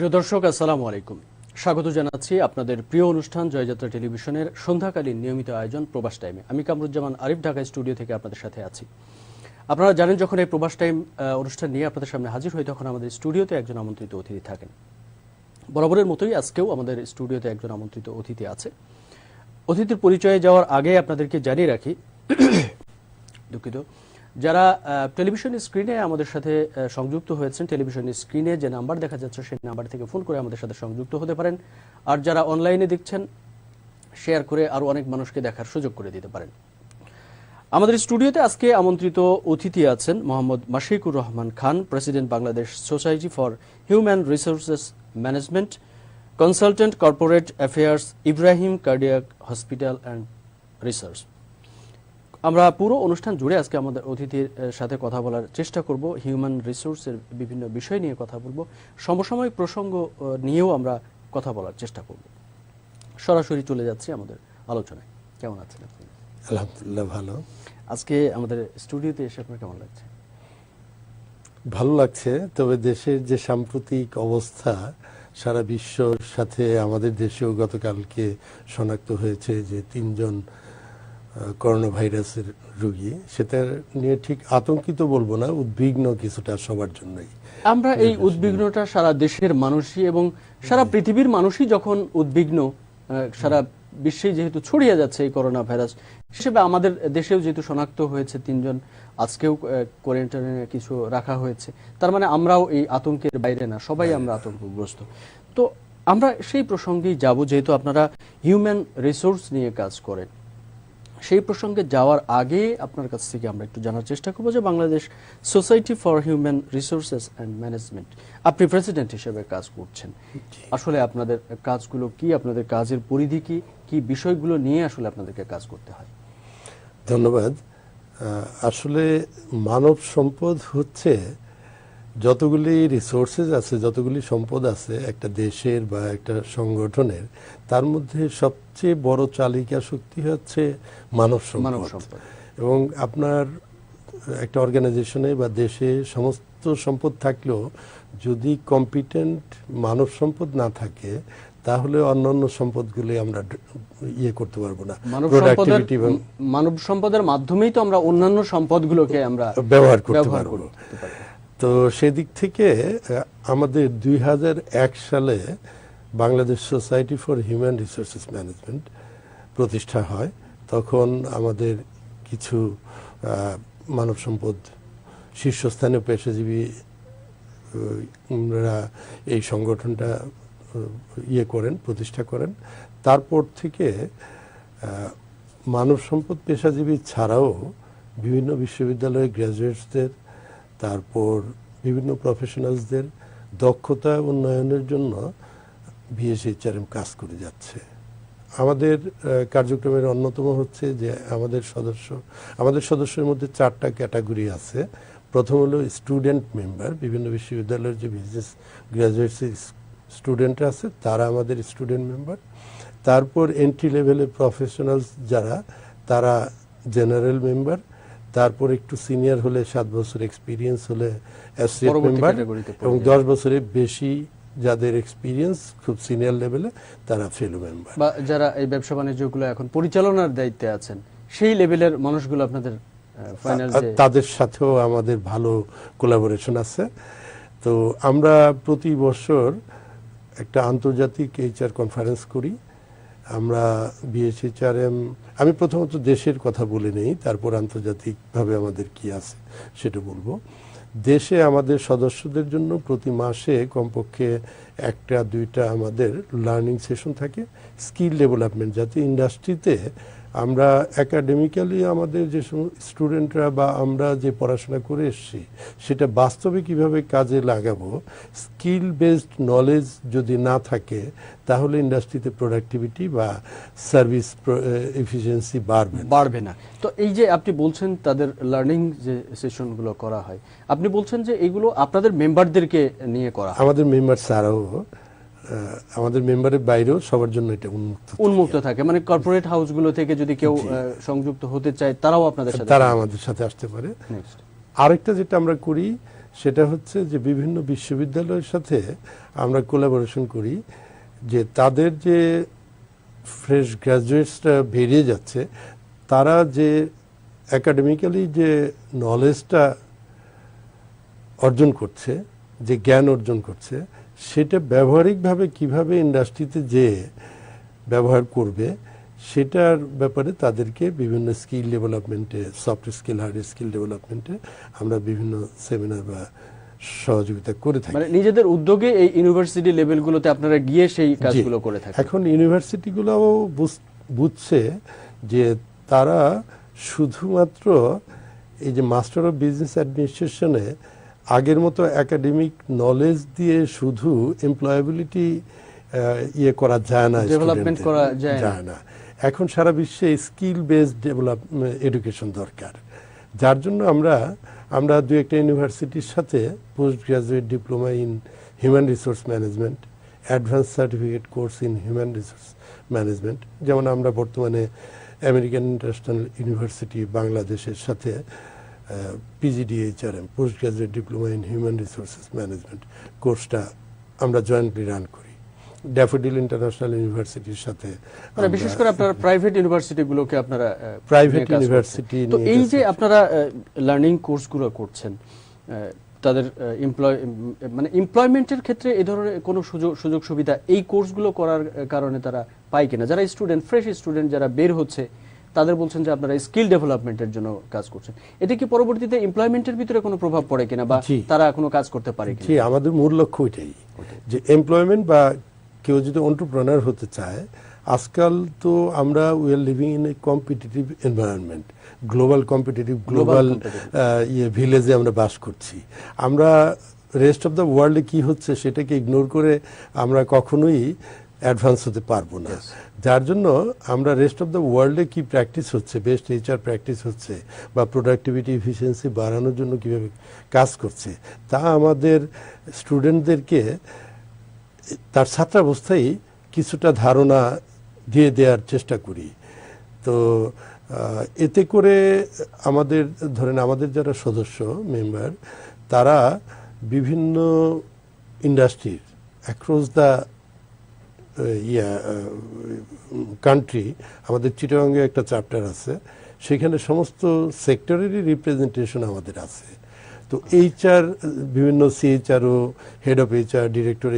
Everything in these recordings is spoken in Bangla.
প্রিয় দর্শক, আসসালামু আলাইকুম। স্বাগত জানাচ্ছি আপনাদের প্রিয় অনুষ্ঠান জয়যাত্রা টেলিভিশনের সন্ধ্যাকালীন নিয়মিত আয়োজন প্রবাস টাইমে। আমি কামরুজ্জামান আরিফ ঢাকা স্টুডিও থেকে আপনাদের সাথে আছি। আপনারা জানেন, যখন এই প্রবাস টাইম অনুষ্ঠান নিয়ে আপনাদের সামনে হাজির হই, তখন আমাদের স্টুডিওতে একজন আমন্ত্রিত অতিথি থাকেন। বরাবরের মতোই আজকেও আমাদের স্টুডিওতে একজন আমন্ত্রিত অতিথি আছে। অতিথির পরিচয়ে যাওয়ার আগে আপনাদেরকে জানিয়ে রাখি, দুঃখিত, যারা টেলিভিশন স্ক্রিনে আমাদের সাথে সংযুক্ত হয়েছেন, টেলিভিশন স্ক্রিনে যে নাম্বার দেখা যাচ্ছে সেই নাম্বার থেকে ফোন করে আমাদের সাথে সংযুক্ত হতে পারেন। আর যারা অনলাইনে দেখছেন, শেয়ার করে আরও অনেক মানুষকে দেখার সুযোগ করে দিতে পারেন। আমাদের স্টুডিওতে আজকে আমন্ত্রিত অতিথি আছেন Mohammad Mashikur Rahman Khan, president Bangladesh society for human resources management, consultant corporate affairs, Ibrahim cardiac hospital and research. আমরা পুরো অনুষ্ঠান জুড়ে আজকে আমাদের অতিথির সাথে কথা বলার চেষ্টা করব, হিউম্যান রিসোর্সের বিভিন্ন বিষয় নিয়ে কথা বলবো, সমসাময়িক প্রসঙ্গ নিয়েও আমরা কথা বলার চেষ্টা করব। সরাসরি চলে যাচ্ছি আমাদের আলোচনায়। কেমন আছেন আপনি? আলহামদুলিল্লাহ, ভালো। আজকে আমাদের স্টুডিওতে এসে আপনার কেমন লাগছে? ভালো লাগছে, তবে দেশের যে সাম্প্রতিক অবস্থা, সারা বিশ্বর সাথে আমাদের দেশেও গতকালকে শনাক্ত হয়েছে যে 3 জন করোনা ভাইরাসের রোগী, সেটা নিয়ে ঠিক আতঙ্কিত বলবো না, উদ্বিগ্ন কিছুটা সবার জন্যই। আমরা এই উদ্বিগ্নটা সারা দেশের মানুষই এবং সারা পৃথিবীর মানুষই যখন উদ্বিগ্ন, সারা বিশ্বে যেহেতু ছড়িয়ে যাচ্ছে এই করোনা ভাইরাস, হিসেবে আমাদের দেশেও যেহেতু শনাক্ত হয়েছে 3 জন, আজকেও কোয়ারেন্টাইনে কিছু রাখা হয়েছে, তার মানে আমরাও এই আতঙ্কের বাইরে না, সবাই আমরা আতঙ্কগ্রস্ত। তো আমরা সেই প্রসঙ্গেই যাব, যেহেতু আপনারা হিউম্যান রিসোর্স নিয়ে কাজ করেন। সেই প্রসঙ্গে যাওয়ার আগে আপনার কাছ থেকে আমরা একটু জানার চেষ্টা করবো যে Bangladesh society for human resources and management, আপনি প্রেসিডেন্ট হিসেবে কাজ করছেন। আসলে আপনাদের কাজগুলো কি, আপনাদের কাজের পরিধি কি, কি বিষয়গুলো নিয়ে আসলে আপনাদেরকে কাজ করতে হয়? ধন্যবাদ। আসলে মানব সম্পদ হচ্ছে, যতগুলি রিসোর্সেস আছে, যতগুলি সম্পদ আছে একটা দেশের বা একটা সংগঠনের, তার মধ্যে সবচেয়ে বড় চালিকা শক্তি হচ্ছে মানব সম্পদ। এবং আপনার একটা অর্গানাইজেশনে বা দেশে সমস্ত সম্পদ থাকলেও যদি কম্পিটেন্ট মানব সম্পদ না থাকে, তাহলে অন্যান্য সম্পদগুলি আমরা করতে পারবো না। মানব সম্পদের মাধ্যমেই তো আমরা অন্যান্য সম্পদগুলোকে আমরা ব্যবহার করতে পারবো। তো সেদিক থেকে আমাদের 2001 সালে Bangladesh society for human resources management প্রতিষ্ঠা হয়। তখন আমাদের কিছু মানব সম্পদ শীর্ষস্থানীয় পেশাজীবী এই সংগঠনটা প্রতিষ্ঠা করেন। তারপর থেকে মানব সম্পদ পেশাজীবী ছাড়াও বিভিন্ন বিশ্ববিদ্যালয়ের গ্র্যাজুয়েটসদের, তারপর বিভিন্ন প্রফেশনালসদের দক্ষতা উন্নয়নের জন্য বিএসএইচআরএম কাজ করে যাচ্ছে। আমাদের কার্যক্রমের অন্যতম হচ্ছে যে আমাদের সদস্যের মধ্যে 4টা ক্যাটাগরি আছে। প্রথম হলো স্টুডেন্ট মেম্বার, বিভিন্ন বিশ্ববিদ্যালয়ের যে বিজনেস গ্র্যাজুয়েটস স্টুডেন্টরা আছে তারা আমাদের স্টুডেন্ট মেম্বার। তারপর এন্ট্রি লেভেলের প্রফেশনালস যারা, তারা জেনারেল মেম্বার। তারপর একটু সিনিয়র হলে 7 বছর এক্সপিরিয়েন্স হলে অ্যাসোসিয়েট মেম্বার, এবং 10 বছরের বেশি যাদের এক্সপিরিয়েন্স খুব সিনিয়র লেভেলে, তারা ফেলো মেম্বার। বা যারা এই ব্যবসা বাণিজ্যগুলো এখন পরিচালনার দায়িত্বে আছেন, সেই লেভেলের মানুষগুলো আপনাদের ফাইনাল, তাদের সাথেও আমাদের ভালো কোলাবোরেশন আছে। তো আমরা প্রতি বছর একটা আন্তর্জাতিক এইচআর কনফারেন্স করি। আমরা বিএসএইচআরএম, আমি প্রথমত দেশের কথা বলে নেই, তারপর আন্তর্জাতিকভাবে আমাদের কি আছে সেটা বলবো। দেশে আমাদের সদস্যদের জন্য প্রতি মাসে কমপক্ষে 1-2টা আমাদের লার্নিং সেশন থাকে, স্কিল ডেভেলপমেন্ট, যাতে ইন্ডাস্ট্রিতে আমরা একাডেমিক্যালি আমাদের যে স্টুডেন্টরা বা আমরা যে পড়াশোনা করে এসেছি সেটা বাস্তবে কিভাবে কাজে লাগাবো। স্কিল বেসড নলেজ যদি না থাকে, তাহলে ইন্ডাস্ট্রিতে প্রোডাক্টিভিটি বা সার্ভিস এফিসিয়েন্সি বাড়বে না। তো এই যে আপনি বলছেন তাদের লার্নিং যে সেশনগুলো করা হয়, আপনি বলছেন যে এগুলো আপনাদের মেম্বারদেরকে নিয়ে করা হয়? আমাদের মেম্বার ছাড়াও, আমাদের মেম্বারের বাইরেও সবার জন্য এটা উন্মুক্ত থাকে। মানে কর্পোরেট হাউসগুলো থেকে যদি কেউ সংযুক্ত হতে চায়, তারাও আপনাদের সাথে, তারা আমাদের সাথে আসতে পারে। আরেকটা যেটা আমরা করি সেটা হচ্ছে যে বিভিন্ন বিশ্ববিদ্যালয়ের সাথে আমরা কোলাবোরেশন করি, যে তাদের যে ফ্রেশ গ্র্যাজুয়েটসরা বেরিয়ে যাচ্ছে, তারা যে একাডেমিক্যালি যে নলেজটা অর্জন করছে, যে জ্ঞান অর্জন করছে, সেটা ব্যবহারিকভাবে কিভাবে ইন্ডাস্ট্রিতে যে ব্যবহার করবে সেটার ব্যাপারে তাদেরকে বিভিন্ন স্কিল ডেভেলপমেন্টে, সফট স্কিল, হার্ড স্কিল ডেভেলপমেন্টে আমরা বিভিন্ন সেমিনার বা সহযোগিতা করে থাকি। মানে নিজেদের উদ্যোগে এই ইউনিভার্সিটি লেভেলগুলোতে আপনারা গিয়ে সেই কাজগুলো করে থাকেন। এখন ইউনিভার্সিটিগুলোও বুঝছে যে তারা শুধুমাত্র এই যে মাস্টার অফ বিজনেস অ্যাডমিনিস্ট্রেশনে আগের মতো একাডেমিক নলেজ দিয়ে শুধু এমপ্লয়াবিলিটি ইয়ে করা যায় না, ডেভেলপমেন্ট করা যায় না। এখন সারা বিশ্বে স্কিল বেসড ডেভেলপমেন্ট এডুকেশন দরকার, যার জন্য আমরা দু একটা ইউনিভার্সিটির সাথে post graduate diploma in human resource management, advance certificate course in human resource management, যেমন আমরা বর্তমানে আমেরিকান ইন্টারন্যাশনাল ইউনিভার্সিটি বাংলাদেশের সাথে PGDHRM, post graduate diploma in human resources management কোর্সটা আমরা জয়েন্টলি রান করি। ড্যাফোডিল ইন্টারন্যাশনাল ইউনিভার্সিটির সাথে, মানে বিশেষ করে আপনারা প্রাইভেট ইউনিভার্সিটিগুলোকে আপনারা প্রাইভেট ইউনিভার্সিটি। তো এই যে আপনারা লার্নিং কোর্সগুলো করছেন, তাদের মানে এমপ্লয়মেন্টের ক্ষেত্রে এই ধরনের কোনো সুযোগ সুবিধা এই কোর্সগুলো করার কারণে তারা পায় কিনা? যারা স্টুডেন্ট, ফ্রেশ স্টুডেন্ট যারা বের হচ্ছে, তাদের বলছেন যে আপনারা স্কিল ডেভেলপমেন্টের জন্য কাজ করছেন, এটা কি পরবর্তীতে এমপ্লয়মেন্টের ভিতরে কোনো প্রভাব পড়ে কিনা, বা তারা কোনো কাজ করতে পারে কিনা? জি, আমাদের মূল লক্ষ্য ওইটাই, যে এমপ্লয়মেন্ট বা কেউ যদি এন্টারপ্রেনার হতে চায়, আজকাল তো আমরা we are living in a competitive environment, global competitive, global ভিলেজে আমরা বাস করছি। আমরা রেস্ট অফ দ্য ওয়ার্ল্ডে কি হচ্ছে সেটাকে ইগনোর করে আমরা কখনোই অ্যাডভান্স হতে পারবো না। যার জন্য আমরা রেস্ট অফ দ্য ওয়ার্ল্ডে কি প্র্যাকটিস হচ্ছে, বেস্ট HR প্র্যাকটিস হচ্ছে, বা প্রোডাক্টিভিটি এফিসিয়েন্সি বাড়ানোর জন্য কিভাবে কাজ করছে, তা আমাদের স্টুডেন্টদেরকে তার ছাত্রাবস্থায় কিছুটা ধারণা দিয়ে দেওয়ার চেষ্টা করি। তো এতে করে আমাদের যারা সদস্য মেম্বার, তারা বিভিন্ন ইন্ডাস্ট্রির অ্যাক্রস দ্য কান্ট্রি, আমাদের চিটাগাংয়ে একটা চ্যাপ্টার আছে, সেখানে সমস্ত সেক্টরেরই রিপ্রেজেন্টেশন আমাদের আছে। তো HR, বিভিন্ন CHRO, head of HR, director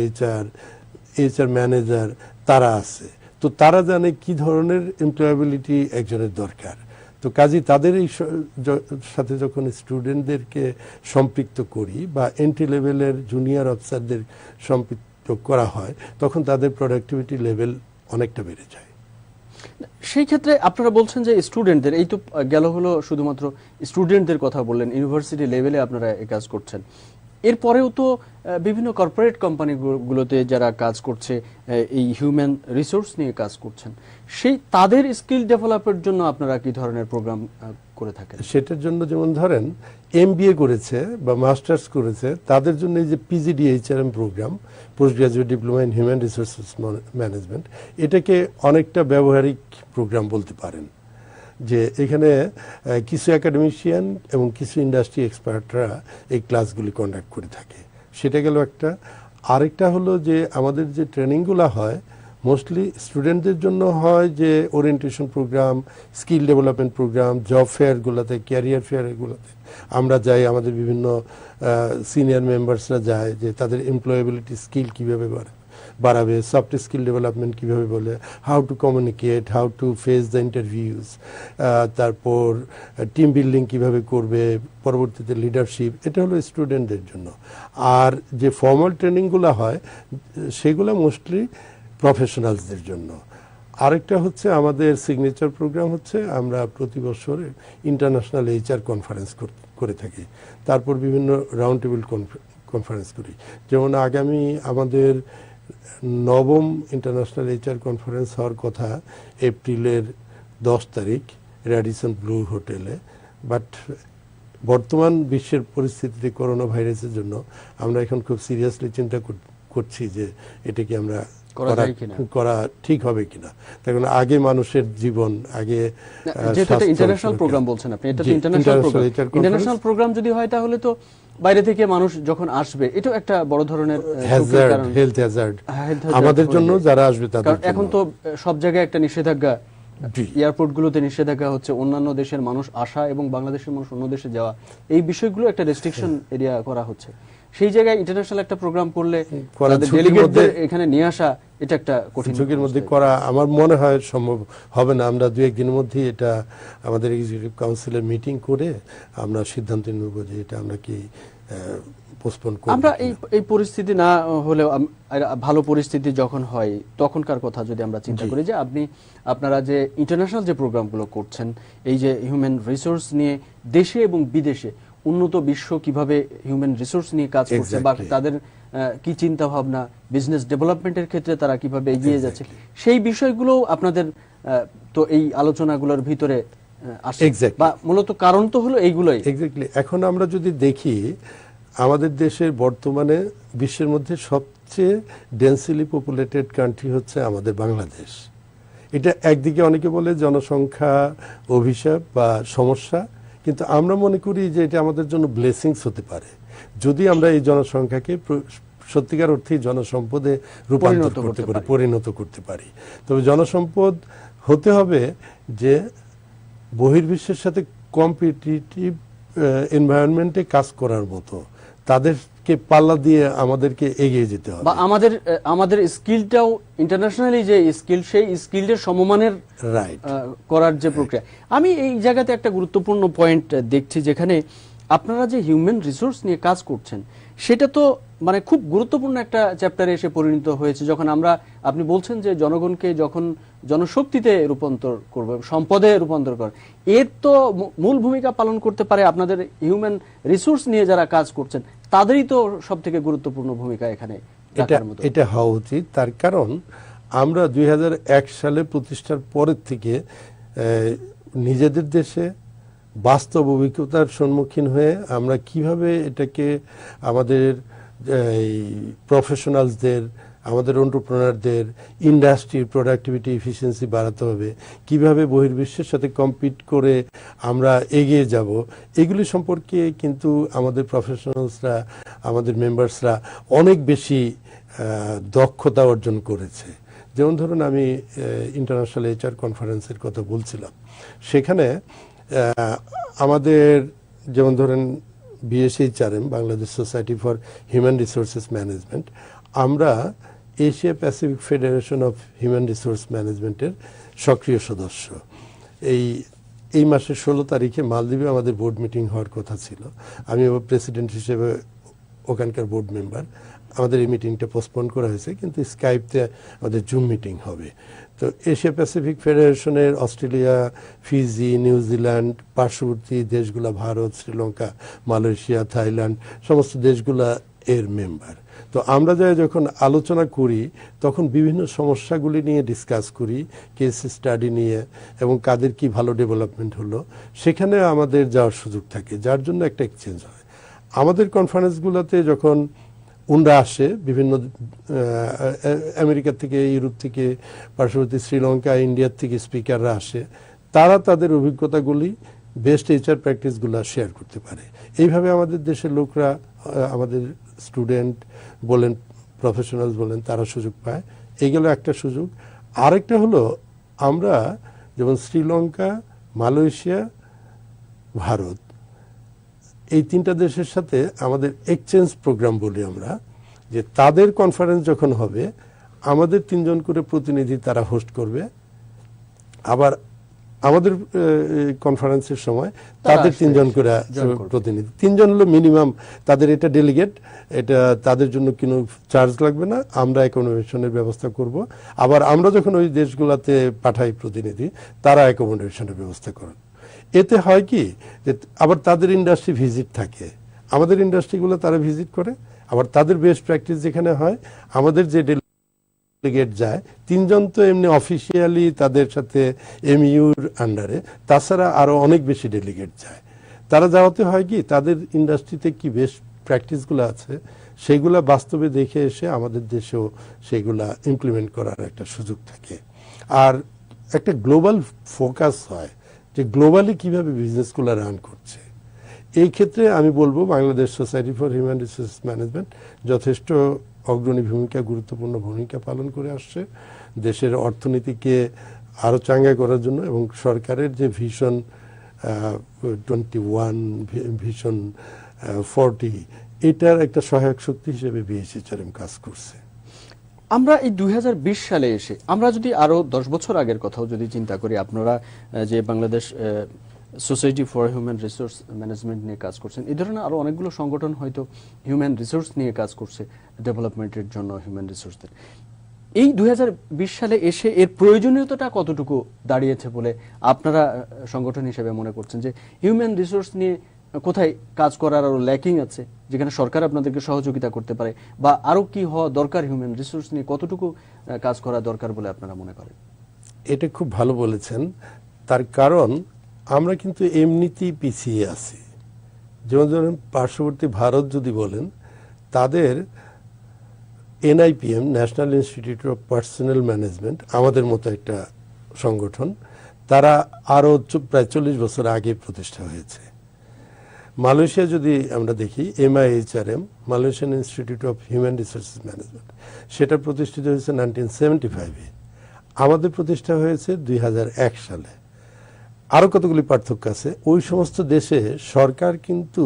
HR manager, তারা আছে। তো তারা জানে কি ধরনের এমপ্লয়াবিলিটি একজনের দরকার। তো কাজী তাদের এই সাথে যখন স্টুডেন্টদেরকে সম্পৃক্ত করি, বা এন্ট্রি লেভেলের জুনিয়র অফিসারদের সম্পৃক্ত করা হয়, তখন তাদের প্রোডাক্টিভিটি লেভেল অনেকটা বেড়ে যায়। সেই ক্ষেত্রে আপনারা বলছেন যে স্টুডেন্টদের, এই তো গেল হলো শুধুমাত্র স্টুডেন্টদের কথা বললেন, ইউনিভার্সিটি লেভেলে আপনারা এই কাজ করছেন, এরপরেও তো বিভিন্ন কর্পোরেট কোম্পানিগুলোতে যারা কাজ করছে এই হিউম্যান রিসোর্স নিয়ে কাজ করছেন, সেই তাদের স্কিল ডেভেলপের জন্য আপনারা কি ধরনের প্রোগ্রাম করে থাকেন? সেটার জন্য যেমন ধরেন MBA করেছে বা মাস্টার্স করেছে, তাদের জন্য এই যে PGDHRM programme, post graduate diploma in human resources management, এটাকে অনেকটা ব্যবহারিক প্রোগ্রাম বলতে পারেন। যে এখানে কিছু একাডেমিশিয়ান এবং কিছু ইন্ডাস্ট্রি এক্সপার্টরা এই ক্লাসগুলি কন্ডাক্ট করে থাকে, সেটা গেল একটা। আরেকটা হলো যে আমাদের যে ট্রেনিংগুলো হয়, মোস্টলি স্টুডেন্টদের জন্য হয় যে orientation programme, skill development programme, job ফেয়ারগুলোতে, ক্যারিয়ার ফেয়ারগুলোতে আমরা যাই, আমাদের বিভিন্ন সিনিয়র মেম্বার্সরা যায়, যে তাদের এমপ্লয়াবিলিটি স্কিল কীভাবে বাড়াবে, সফট স্কিল ডেভেলপমেন্ট কীভাবে বলে, how to communicate, how to face the interviews, তারপর টিম বিল্ডিং কীভাবে করবে, পরবর্তীতে লিডারশিপ, এটা হলো স্টুডেন্টদের জন্য। আর যে ফর্মাল ট্রেনিংগুলো হয়, সেগুলো মোস্টলি প্রফেশনালসদের জন্য। আরেকটা হচ্ছে আমাদের সিগনেচার প্রোগ্রাম হচ্ছে, আমরা প্রতি বছর ইন্টারন্যাশনাল HR কনফারেন্স করে থাকি, তারপর বিভিন্ন রাউন্ড টেবিল কনফারেন্স করি। যেমন আগামী আমাদের 9ম ইন্টারন্যাশনাল HR কনফারেন্স হওয়ার কথা এপ্রিলের 10 তারিখ র্যাডিসন ব্লু হোটেলে, বাট বর্তমান বিশ্বের পরিস্থিতিতে করোনা ভাইরাসের জন্য আমরা এখন খুব সিরিয়াসলি চিন্তা করছি যে এটা কি আমরা করা ঠিক হবে কিনা। তখন আগে মানুষের জীবন, আগে যেটা ইন্টারন্যাশনাল প্রোগ্রাম বলছেন আপনি, এটা তো ইন্টারন্যাশনাল প্রোগ্রাম যদি হয়, তাহলে তো বাইরে থেকে মানুষ যখন আসবে এটাও একটা বড় ধরনের হেলথ হ্যাজার্ড আমাদের জন্য, যারা আসবে তাদের জন্য। এখন তো সব জায়গায় একটা নিষেধাজ্ঞা, এয়ারপোর্টগুলোতে নিষেধাজ্ঞা হচ্ছে, অন্যান্য দেশের মানুষ আসা এবং বাংলাদেশের মানুষ অন্য দেশে যাওয়া, এই বিষয়গুলো একটা রেস্ট্রিকশন এরিয়া করা হচ্ছে। সেই জায়গায় ইন্টারন্যাশনাল একটা প্রোগ্রাম করলে ডেলিগেটদের এখানে নিয়ে আসা এটা একটা কঠিন ঝুঁকির মধ্যে করা আমার মনে হয় সম্ভব হবে না। আমরা 2-1 দিনের মধ্যে এটা আমাদের এক্সিকিউটিভ কাউন্সিলের মিটিং করে আমরা সিদ্ধান্ত নেব যে এটা আমরা কি পোস্টপোন করব। আমরা এই পরিস্থিতি না হলেও ভালো পরিস্থিতি যখন হয় তখনকার কথা যদি আমরা চিন্তা করি, যে আপনারা যে ইন্টারন্যাশনাল যে প্রোগ্রামগুলো করছেন, এই যে হিউম্যান রিসোর্স নিয়ে দেশে এবং বিদেশে উন্নত বিশ্ব কিভাবে হিউম্যান রিসোর্স নিয়ে কাজ করছে বা তাদের কি চিন্তা ভাবনা, বিজনেস ডেভেলপমেন্টের ক্ষেত্রে তারা কিভাবে এগিয়ে যাচ্ছে, সেই বিষয়গুলো আপনাদের তো এই আলোচনাগুলোর ভিতরে আসে বা মূলত কারণ তো হলো এইগুলোই। এক্স্যাক্টলি। এখন আমরা যদি দেখি আমাদের দেশের বর্তমানে বিশ্বের মধ্যে সবচেয়ে ডেন্সিলি পপুলেটেড কান্ট্রি হচ্ছে আমাদের বাংলাদেশ। এটা একদিকে অনেকে বলে জনসংখ্যা অভিশাপ বা সমস্যা, কিন্তু আমরা মনে করি যে এটা আমাদের জন্য ব্লেসিংস হতে পারে যদি আমরা এই জনসংখ্যাকে সত্যিকার অর্থে জনসম্পদে পরিণত করতে পারি। তবে জনসম্পদ হতে হবে যে বহির্বিশ্বের সাথে কম্পিটিটিভ এনভায়রনমেন্টে কাজ করার মতো, তাদেরকে পাল্লা দিয়ে আমাদেরকে এগিয়ে যেতে হবে, বা আমাদের স্কিলটাও ইন্টারন্যাশনালি যে স্কিল, সেই স্কিলের সমমানের করার যে প্রক্রিয়া। আমি এই জায়গাতে একটা গুরুত্বপূর্ণ পয়েন্ট দেখছি, যেখানে আপনারা যে হিউম্যান রিসোর্স নিয়ে কাজ করছেন সেটা তো মানে খুব গুরুত্বপূর্ণ একটা চ্যাপ্টারে এসে পরিণত হয়েছে, যখন আপনি বলছেন যে জনগণকে যখন জনশক্তিতে রূপান্তর করবে, সম্পদে রূপান্তর করবে, এর তো মূল ভূমিকা পালন করতে পারে আপনাদের হিউম্যান রিসোর্স নিয়ে যারা কাজ করছেন, তাদেরই তো সব থেকে গুরুত্বপূর্ণ ভূমিকা এখানে রাখার মতো। এটা হওয়া উচিত। তার কারণ আমরা 2001 সালে প্রতিষ্ঠার পরের থেকে নিজেদের দেশে বাস্তব অভিজ্ঞতার সম্মুখীন হয়ে আমরা কিভাবে এটাকে আমাদের প্রফেশনালসদের, আমাদের এন্টারপ্রেনারদের, ইন্ডাস্ট্রির প্রোডাক্টিভিটি এফিসিয়েন্সি বাড়াতে হবে, কিভাবে বহির্বিশ্বের সাথে কম্পিট করে আমরা এগিয়ে যাব, এগুলি সম্পর্কে কিন্তু আমাদের প্রফেশনালসরা, আমাদের মেম্বার্সরা অনেক বেশি দক্ষতা অর্জন করেছে। যেমন ধরুন আমি ইন্টারন্যাশনাল এইচআর কনফারেন্সের কথা বলছিলাম, সেখানে আমাদের যেমন ধরেন BSHRM, Bangladesh society for human resources management, আমরা Asia Pacific federation of human resource ম্যানেজমেন্টের সক্রিয় সদস্য। এই মাসের 16 তারিখে মালদ্বীপে আমাদের বোর্ড মিটিং হওয়ার কথা ছিল। আমি প্রেসিডেন্ট হিসেবে ওখানকার বোর্ড মেম্বার। আমাদের এই মিটিংটা পোস্টপোন করা হয়েছে, কিন্তু স্কাইপতে আমাদের জুম মিটিং হবে। তো এশিয়া প্যাসিফিক ফেডারেশনের অস্ট্রেলিয়া, ফিজি, নিউজিল্যান্ড, পার্শ্ববর্তী দেশগুলা ভারত, শ্রীলঙ্কা, মালয়েশিয়া, থাইল্যান্ড, সমস্ত দেশগুলা এর মেম্বার। তো আমরা যখন আলোচনা করি তখন বিভিন্ন সমস্যাগুলি নিয়ে ডিসকাস করি, কেস স্টাডি নিয়ে, এবং কাদের কি ভালো ডেভেলপমেন্ট হলো সেখানে আমাদের যাওয়ার সুযোগ থাকে, যার জন্য একটা এক্সচেঞ্জ হয়। আমাদের কনফারেন্সগুলোতে যখন উনরা আসে, বিভিন্ন আমেরিকা থেকে, ইউরোপ থেকে, পার্শ্ববর্তী শ্রীলঙ্কা, ইন্ডিয়ার থেকে স্পিকাররা আসে, তারা তাদের অভিজ্ঞতাগুলি, বেস্ট এইচআর প্র্যাকটিসগুলো শেয়ার করতে পারে। এইভাবে আমাদের দেশের লোকরা, আমাদের স্টুডেন্ট বলেন, প্রফেশনালস বলেন, তারা সুযোগ পায়। এইগুলো একটা সুযোগ। আরেকটা হলো আমরা যেমন শ্রীলঙ্কা, মালয়েশিয়া, ভারত, এই 3টা দেশের সাথে আমাদের এক্সচেঞ্জ প্রোগ্রাম বলি আমরা, যে তাদের কনফারেন্স যখন হবে আমাদের 3 জন করে প্রতিনিধি তারা হোস্ট করবে, আবার আমাদের কনফারেন্সের সময় তাদের 3 জন করে প্রতিনিধি, 3 জন হলো মিনিমাম, তাদের এটা ডেলিগেট, এটা তাদের জন্য কোনো চার্জ লাগবে না, আমরা অ্যাকোমোডেশনের ব্যবস্থা করব। আবার আমরা যখন ওই দেশগুলোতে পাঠাই প্রতিনিধি, তারা অ্যাকোমোডেশনের ব্যবস্থা করেন। এতে হয় কি, যে আবার তাদের ইন্ডাস্ট্রি ভিজিট থাকে, আমাদের ইন্ডাস্ট্রিগুলো তারা ভিজিট করে, আবার তাদের বেস্ট প্র্যাকটিস যেখানে হয়, আমাদের যে ডেলিগেট যায় 3 জন তো এমনি অফিসিয়ালি তাদের সাথে এমইউর আন্ডারে, তাছাড়া আরো অনেক বেশি ডেলিগেট যায়। তারা যাওয়াতে হয় কি, তাদের ইন্ডাস্ট্রিতে কি বেস্ট প্র্যাকটিসগুলো আছে সেগুলা বাস্তবে দেখে এসে আমাদের দেশেও সেগুলা ইমপ্লিমেন্ট করার একটা সুযোগ থাকে। আর একটা গ্লোবাল ফোকাস হয় যে গ্লোবালি কিভাবে বিজনেসগুলো রান করছে। এই ক্ষেত্রে আমি বলবো Bangladesh society for human resource management যথেষ্ট অগ্রণী ভূমিকা, গুরুত্বপূর্ণ ভূমিকা পালন করে আসছে দেশের অর্থনীতিকে আরো চাঙ্গা করার জন্য, এবং সরকারের যে ভিশন 21, ভিশন 40, এটার একটা সহায়ক শক্তি হিসেবে বিএসএইচআরএম কাজ করছে। আমরা এই 2020 সালে এসে আমরা যদি আরো 10 বছর আগের কথাও যদি চিন্তা করি, আপনারা যে Bangladesh society for human resource management নিয়ে কাজ করছেন, এই ধরনের আরো অনেকগুলো সংগঠন হয়তো হিউম্যান রিসোর্স নিয়ে কাজ করছে, ডেভেলপমেন্টের জন্য হিউম্যান রিসোর্সদের। এই 2020 সালে এসে এর প্রয়োজনীয়তাটা কতটুকু দাঁড়িয়েছে বলে আপনারা সংগঠন হিসেবে মনে করছেন? যে হিউম্যান রিসোর্স নিয়ে কোথায় কাজ করার আরো ল্যাকিং আছে, যেখানে সরকার আপনাদেরকে সহযোগিতা করতে পারে, বা আরো কি হওয়া দরকার, হিউম্যান রিসোর্স নিয়ে কতটুকু কাজ করা দরকার বলে আপনারা মনে করেন? এটা খুব ভালো বলেছেন। তার কারণ আমরা কিন্তু এমনিতেই পিছিয়ে আছি। যেমন ধরেন পার্শ্ববর্তী ভারত যদি বলেন, তাদের NIPM, national institute of personnel management, আমাদের মতো একটা সংগঠন, তারা আরো প্রায় 40 বছর আগে প্রতিষ্ঠা হয়েছে। মালয়েশিয়া যদি আমরা দেখি, MIHRM, Malaysian institute of human resources management, সেটা প্রতিষ্ঠিত হয়েছে 1975-এ। আমাদের প্রতিষ্ঠা হয়েছে 2001 সালে। আরো কতগুলি পার্থক্য আছে। ওই সমস্ত দেশে সরকার কিন্তু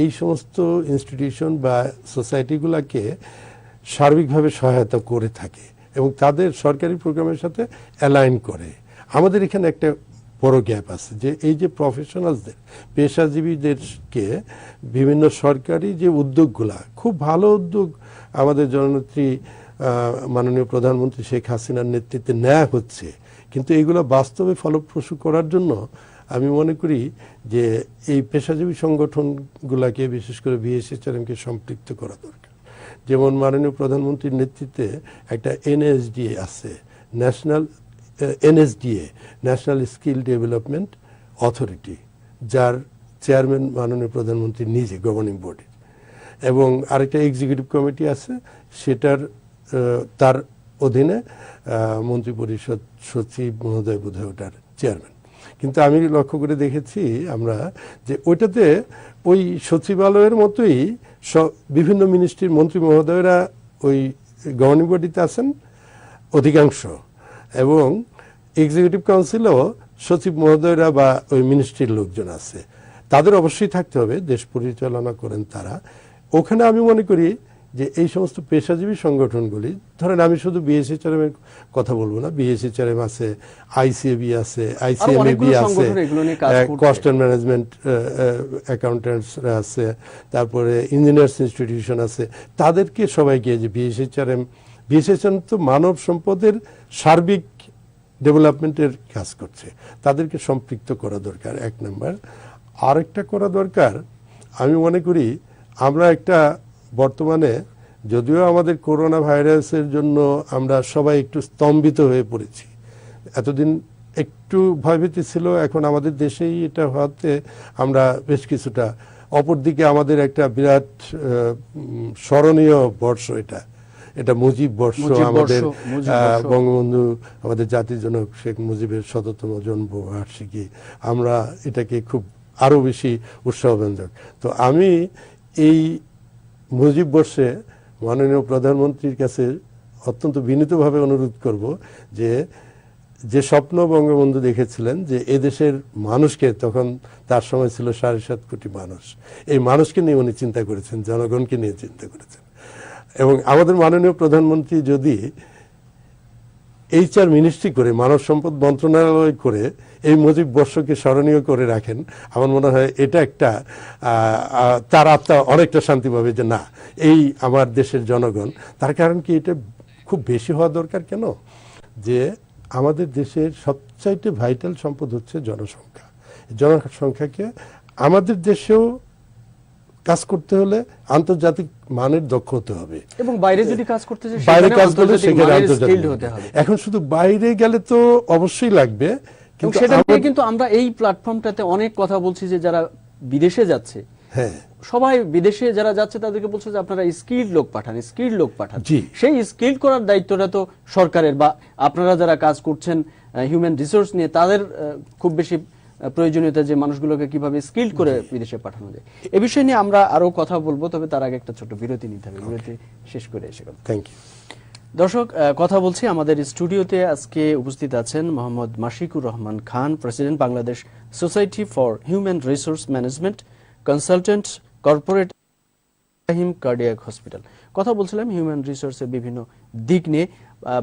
এই সমস্ত ইনস্টিটিউশন বা সোসাইটিগুলোকে সার্বিকভাবে সহায়তা করে থাকে এবং তাদের সরকারি প্রোগ্রামের সাথে অ্যালাইন করে। আমাদের এখানে একটা বড় গ্যাপ আছে, যে এই যে প্রফেশনালসদের, পেশাজীবীদেরকে বিভিন্ন সরকারি যে উদ্যোগগুলা, খুব ভালো উদ্যোগ আমাদের জননেত্রী মাননীয় প্রধানমন্ত্রী শেখ হাসিনার নেতৃত্বে নেওয়া হচ্ছে, কিন্তু এইগুলো বাস্তবে ফলপ্রসূ করার জন্য আমি মনে করি যে এই পেশাজীবী সংগঠনগুলোকে, বিশেষ করে বিএসএইচআরএমকে সম্পৃক্ত করা দরকার। যেমন মাননীয় প্রধানমন্ত্রীর নেতৃত্বে একটা NSDA আছে, ন্যাশনাল স্কিল ডেভেলপমেন্ট অথরিটি, যার চেয়ারম্যান মাননীয় প্রধানমন্ত্রী নিজে, গভর্নিং বডি, এবং আরেকটা এক্সিকিউটিভ কমিটি আছে, সেটার তার অধীনে মন্ত্রিপরিষদ সচিব মহোদয় বোধহয় ওটার চেয়ারম্যান। কিন্তু আমি লক্ষ্য করে দেখেছি আমরা যে ওইটাতে ওই সচিবালয়ের মতোই বিভিন্ন মিনিস্ট্রির মন্ত্রী মহোদয়রা ওই গভর্নিং বডিতে আছেন অধিকাংশ, এবং এক্সিকিউটিভ কাউন্সিলও সচিব মহোদয়রা বা ওই মিনিস্ট্রির লোকজন আছে। তাদের অবশ্যই থাকতে হবে, দেশ পরিচালনা করেন তারা। ওখানে আমি মনে করি যে এই সমস্ত পেশাজীবী সংগঠনগুলি, ধরেন আমি শুধু বিএসএইচআরএম এর কথা বলবো না, বিএসএইচআরএম আছে, আইসিএবি আছে, আইসিএমএবি আছে, কস্ট অ্যান্ড ম্যানেজমেন্ট অ্যাকাউন্ট্যান্টসরা আছে, তারপরে ইঞ্জিনিয়ার্স ইনস্টিটিউশন আছে, তাদেরকে সবাইকে, যে বিএসএইচআরএম তো মানব সম্পদের সার্বিক ডেভেলপমেন্টের কাজ করছে, তাদেরকে সম্পৃক্ত করা দরকার, এক নম্বর। আরেকটা করা দরকার, আমি মনে করি আমরা একটা বর্তমানে, যদিও আমাদের করোনা ভাইরাসের জন্য আমরা সবাই একটু স্তম্ভিত হয়ে পড়েছি, এতদিন একটু ভয়ভীতি ছিল, এখন আমাদের দেশেই এটা হতে আমরা বেশ কিছুটা, অপরদিকে আমাদের একটা বিরাট স্মরণীয় বর্ষ, এটা মুজিব বর্ষ, আমাদের বঙ্গবন্ধু, আমাদের জাতির জনক শেখ মুজিবের 100তম জন্মবার্ষিকী, আমরা এটাকে খুব আরো বেশি উৎসাহব্যঞ্জক। তো আমি এই মুজিব বর্ষে মাননীয় প্রধানমন্ত্রীর কাছে অত্যন্ত বিনীতভাবে অনুরোধ করব যে স্বপ্ন বঙ্গবন্ধু দেখেছিলেন, যে এদেশের মানুষকে, তখন তার সময় ছিল 7.5 কোটি মানুষ, এই মানুষকে নিয়ে উনি চিন্তা করেছেন, জনগণকে নিয়ে চিন্তা করেছেন। এবং আমাদের মাননীয় প্রধানমন্ত্রী যদি HR মিনিস্ট্রি করে, মানব সম্পদ মন্ত্রণালয় করে এই মুজিব বর্ষকে স্মরণীয় করে রাখেন, আমার মনে হয় এটা একটা তার আত্মা অনেকটা শান্তি পাবে, যে না, এই আমার দেশের জনগণ। তার কারণ কি, এটা খুব বেশি হওয়া দরকার কেন, যে আমাদের দেশের সবচাইতে ভাইটাল সম্পদ হচ্ছে জনসংখ্যা। জনসংখ্যাকে আমাদের দেশেও কাজ করতে হলে আন্তর্জাতিক মানের দক্ষ হতে হবে, এবং বাইরে যদি কাজ করতে চাই, বাইরে কাজ করলে সেখানে আন্তর্জাতিক হতে হবে। এখন শুধু বাইরে গেলে তো অবশ্যই লাগবে, কিন্তু সেটা নিয়ে কিন্তু আমরা এই প্ল্যাটফর্মটাতে অনেক কথা বলছি, যে যারা বিদেশে যাচ্ছে, হ্যাঁ, সবাই বিদেশে যারা যাচ্ছে তাদেরকে বলছে যে আপনারা স্কিল লোক পাঠান, সেই স্কিল করার দায়িত্বটা তো সরকারের, বা আপনারা যারা কাজ করছেন হিউম্যান রিসোর্স নিয়ে, তাদের খুব বেশি প্রয়োজনীয়তা, যে মানুষগুলোকে কিভাবে স্কিল করে বিদেশে পাঠানো যায়, এ বিষয় নিয়ে আমরা আরো কথা বলবো। তবে তার আগে একটা ছোট বিরতি নিতে হবে, বিরতি শেষ করে এসে কথা। Thank you. দর্শক, কথা বলছি, আমাদের স্টুডিওতে আজকে উপস্থিত আছেন Mohammad Mashikur Rahman Khan, president Bangladesh society for human resource management, consultant, corporate Ibrahim cardiac hospital. কথা বলছিলাম হিউম্যান রিসোর্সের বিভিন্ন দিক নিয়ে,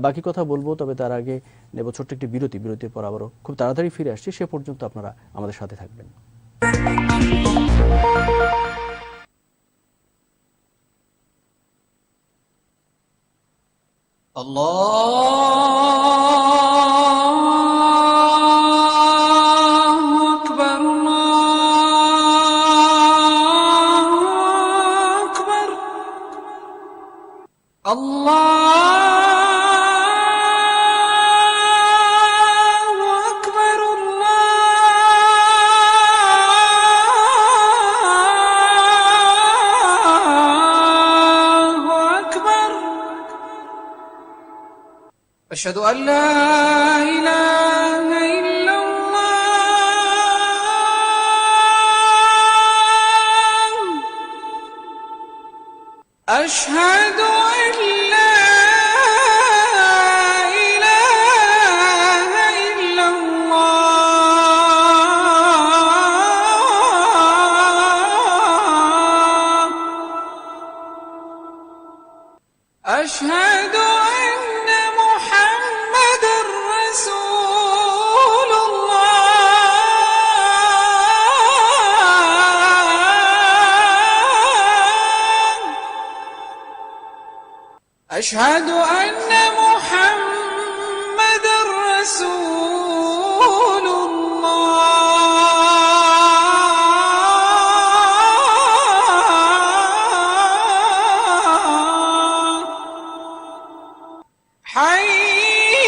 বাকি কথা বলবো। তবে তার আগে নেব ছোট্ট একটি বিরতি। বিরতির পর আবারও খুব তাড়াতাড়ি ফিরে আসছি, সে পর্যন্ত আপনারা আমাদের সাথে থাকবেন। أشهد أن لا إله إلا الله أشهد أن لا إله إلا الله أشهد أشهد أن محمد رسول الله حي على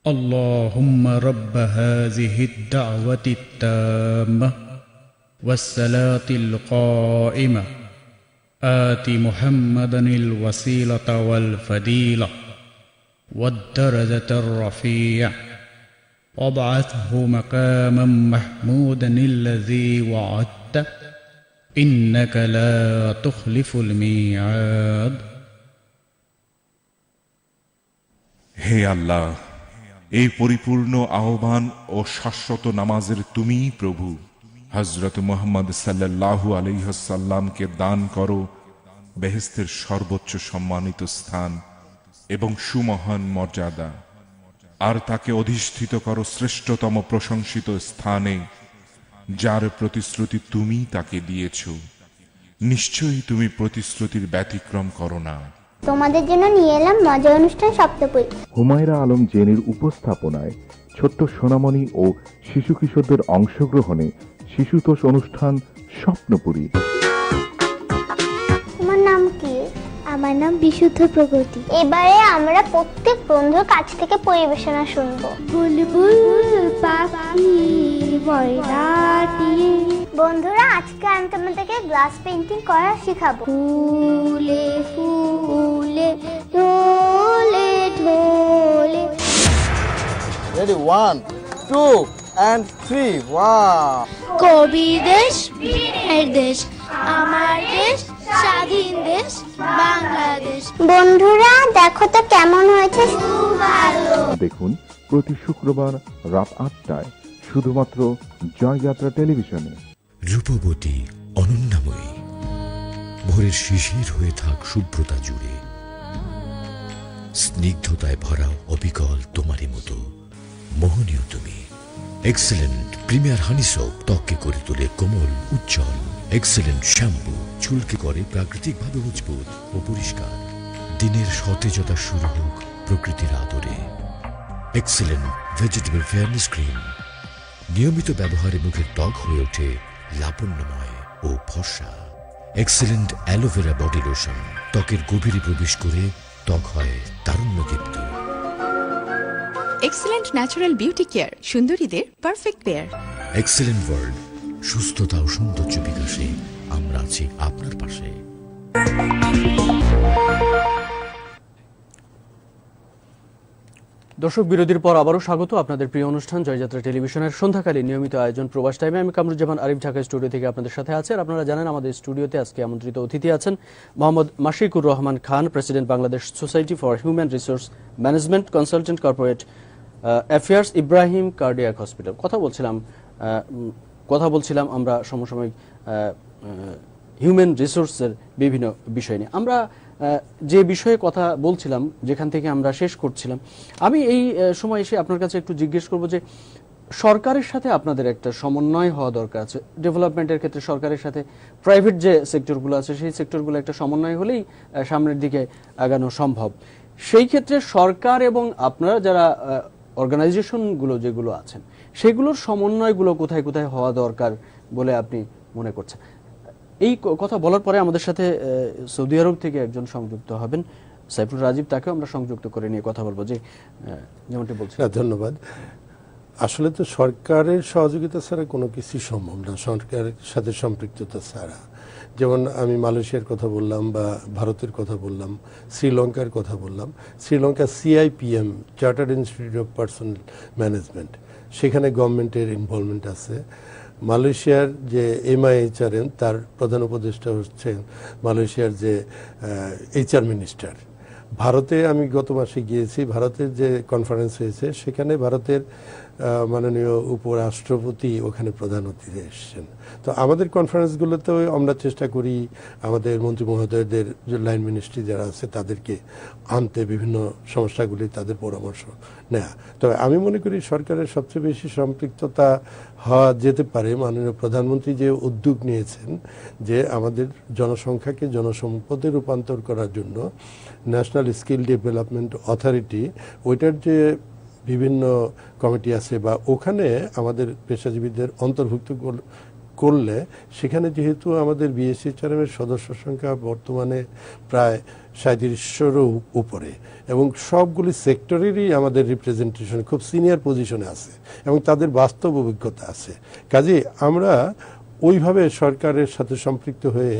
اللهم رب هذه الدعوة التامة والصلاة القائمة آت محمدا الوسيلة والفضيلة والدرجة الرفيع وابعثه مقاما محمودا الذي وعدته إنك لا تخلف الميعاد হে আল্লাহ, এই পরিপূর্ণ আহ্বান ও শাশ্বত নামাজের তুমিই প্রভু। হযরত মুহাম্মদ সাল্লাল্লাহু আলাইহি ওয়াসাল্লামকে দান করো বেহেশতের সর্বোচ্চ সম্মানিত স্থান এবং সুমহান মর্যাদা, আর তাকে অধিষ্ঠিত করো শ্রেষ্ঠতম প্রশংসিত স্থানে, যার প্রতিশ্রুতি তুমি তাকে দিয়েছ। নিশ্চয়ই তুমি প্রতিশ্রুতির ব্যতিক্রম করো না। তোমাদের জন্য নিয়ে এলাম মজার অনুষ্ঠান সপ্তপুরী। হুমায়রা আলম জেনির উপস্থাপনায় ছোট্ট সোনামণি ও শিশু কিশোরদের অংশগ্রহণে শিশুতোষ অনুষ্ঠান স্বপ্নপুরী। তোমার নাম কি? আমার আমার নাম বিশুদ্ধ প্রগতি। এবারে আমরা প্রত্যেক বন্ধুর কাছ থেকে পরিবেশনা শুনবো। বুলবুল পাখি ময়নাটি, বন্ধুরা, আজকে আমি তোমাদেরকে গ্লাস পেইন্টিং করা শেখাবো। ফুলে ফুলে ঢোলে ঢোলে। Ready, 1, 2 and 3. Wow! কবি দেশ বীরের দেশ, আমার দেশ স্বাধীন দেশ বাংলাদেশ। বন্ধুরা, দেখো তো কেমন হয়েছে। ভালো। দেখুন প্রতি শুক্রবার রাত 8টায় শুধুমাত্র জয়যাত্রা টেলিভিশনে। রূপবতী, অনন্যাময়ী, ভোরের শিশির হয়ে থাক শুভ্রতা জুড়ে, স্নিগ্ধতায় ভরা অবিকল তোমারই মতো মোহনীয় তুমি। এক্সেলেন্ট প্রিমিয়ার হানি সোপ ত্বককে করে তোলে কোমল উজ্জ্বল। এক্সেলেন্ট শ্যাম্পু চুলকে করে প্রাকৃতিকভাবে মজবুত ও পরিষ্কার। দিনের সতেজতা শুরু হোক প্রকৃতির আদরে। এক্সেলেন্ট ভেজিটেবল ফেয়ারনেস ক্রিম নিয়মিত ব্যবহারে মুখের ত্বক হয়ে ওঠে লাবণ্যময় ও ফর্সা। এক্সেলেন্ট অ্যালোভেরা বডি লোশন ত্বকের গভীরে প্রবেশ করে ত্বক হয় তারুণ্যদীপ্ত। এক্সেলেন্ট ন্যাচারাল বিউটি কেয়ার, সুন্দরীদের পারফেক্ট পেয়ার। এক্সেলেন্ট ওয়ার্ল্ড, সুস্থতা ও সৌন্দর্য বিকাশে আমরা আছি আপনার পাশে। দর্শক, বিরতির পর আবারও স্বাগত আপনাদের প্রিয় অনুষ্ঠান জয়যাত্রা টেলিভিশনের সন্ধ্যাকালীন নিয়মিত আয়োজন প্রবাস টাইমে। আমি কামরুজ্জামান আরিফ ঢাকা স্টুডিও থেকে আপনাদের সাথে আছি। আর আপনারা জানেন আমাদের স্টুডিওতে আজকে আমন্ত্রিত অতিথি আছেন Mohammad Mashikur Rahman Khan, president Bangladesh society for human resource management, consultant corporate affairs, Ibrahim cardiac hospital. কথা বলছিলাম আমরা সমসাময়িক হিউম্যান রিসোর্সের বিভিন্ন বিষয় নিয়ে। আমরা যে বিষয়ে কথা বলছিলাম, যেখান থেকে আমরা শেষ করছিলাম, আমি এই সময় এসে আপনার কাছে একটু জিজ্ঞেস করব যে সরকারের সাথে আপনাদের একটা সমন্বয় হওয়া দরকার আছে। ডেভেলপমেন্টের ক্ষেত্রে সরকারের সাথে প্রাইভেট যে সেক্টরগুলো আছে সেই সেক্টরগুলো একটা সমন্বয় হলেই সামনের দিকে আগানো সম্ভব। সেই ক্ষেত্রে সরকার এবং আপনারা যারা অর্গানাইজেশনগুলো যেগুলো আছেন সেগুলোর সমন্বয়গুলো কোথায় কোথায় হওয়া দরকার বলে আপনি মনে করছেন? এই কথা বলার পরে আমাদের সাথে সৌদি আরব থেকে একজন সংযুক্ত হবেন, সাইফুল রাজীব, তাকেও আমরা সংযুক্ত করে নিয়ে কথা বলবো। যে যেমনটি বলছি, ধন্যবাদ। আসলে তো সরকারের সহযোগিতা ছাড়া কোনো কিছুই সম্ভব না, সরকারের সাথে সম্পৃক্ততা ছাড়া। যেমন আমি মালয়েশিয়ার কথা বললাম বা ভারতের কথা বললাম, শ্রীলঙ্কার কথা বললাম। Sri Lanka CIPM, chartered institute of personnel management, সেখানে গভর্নমেন্টের ইনভলভমেন্ট আছে। মালয়েশিয়ার যে MIHRM, তার প্রধান উপদেষ্টা হচ্ছেন মালয়েশিয়ার যে HR মিনিস্টার। ভারতে আমি গত মাসে গিয়েছি, ভারতের যে কনফারেন্স হয়েছে সেখানে ভারতের মাননীয় উপরাষ্ট্রপতি ওখানে প্রধান অতিথি এসেছেন। তো আমাদের কনফারেন্সগুলোতেও আমরা চেষ্টা করি আমাদের মন্ত্রী মহোদয়দের যে লাইন মিনিস্ট্রি যারা আছে তাদেরকে আনতে, বিভিন্ন সমস্যাগুলি তাদের পরামর্শ নেয়া। তবে আমি মনে করি সরকারের সবচেয়ে বেশি সম্পৃক্ততা হওয়া যেতে পারে মাননীয় প্রধানমন্ত্রী যে উদ্যোগ নিয়েছেন যে আমাদের জনসংখ্যাকে জনসম্পদে রূপান্তর করার জন্য ন্যাশনাল স্কিল ডেভেলপমেন্ট অথরিটি, ওইটার যে বিভিন্ন কমিটি আছে বা ওখানে আমাদের পেশাজীবীদের অন্তর্ভুক্ত করলে সেখানে যেহেতু আমাদের BSHRM-এর সদস্য সংখ্যা বর্তমানে প্রায় 3700-এরও উপরে এবং সবগুলি সেক্টরেরই আমাদের রিপ্রেজেন্টেশন খুব সিনিয়র পজিশনে আছে এবং তাদের বাস্তব অভিজ্ঞতা আছে। কাজে আমরা ওইভাবে সরকারের সাথে সম্পৃক্ত হয়ে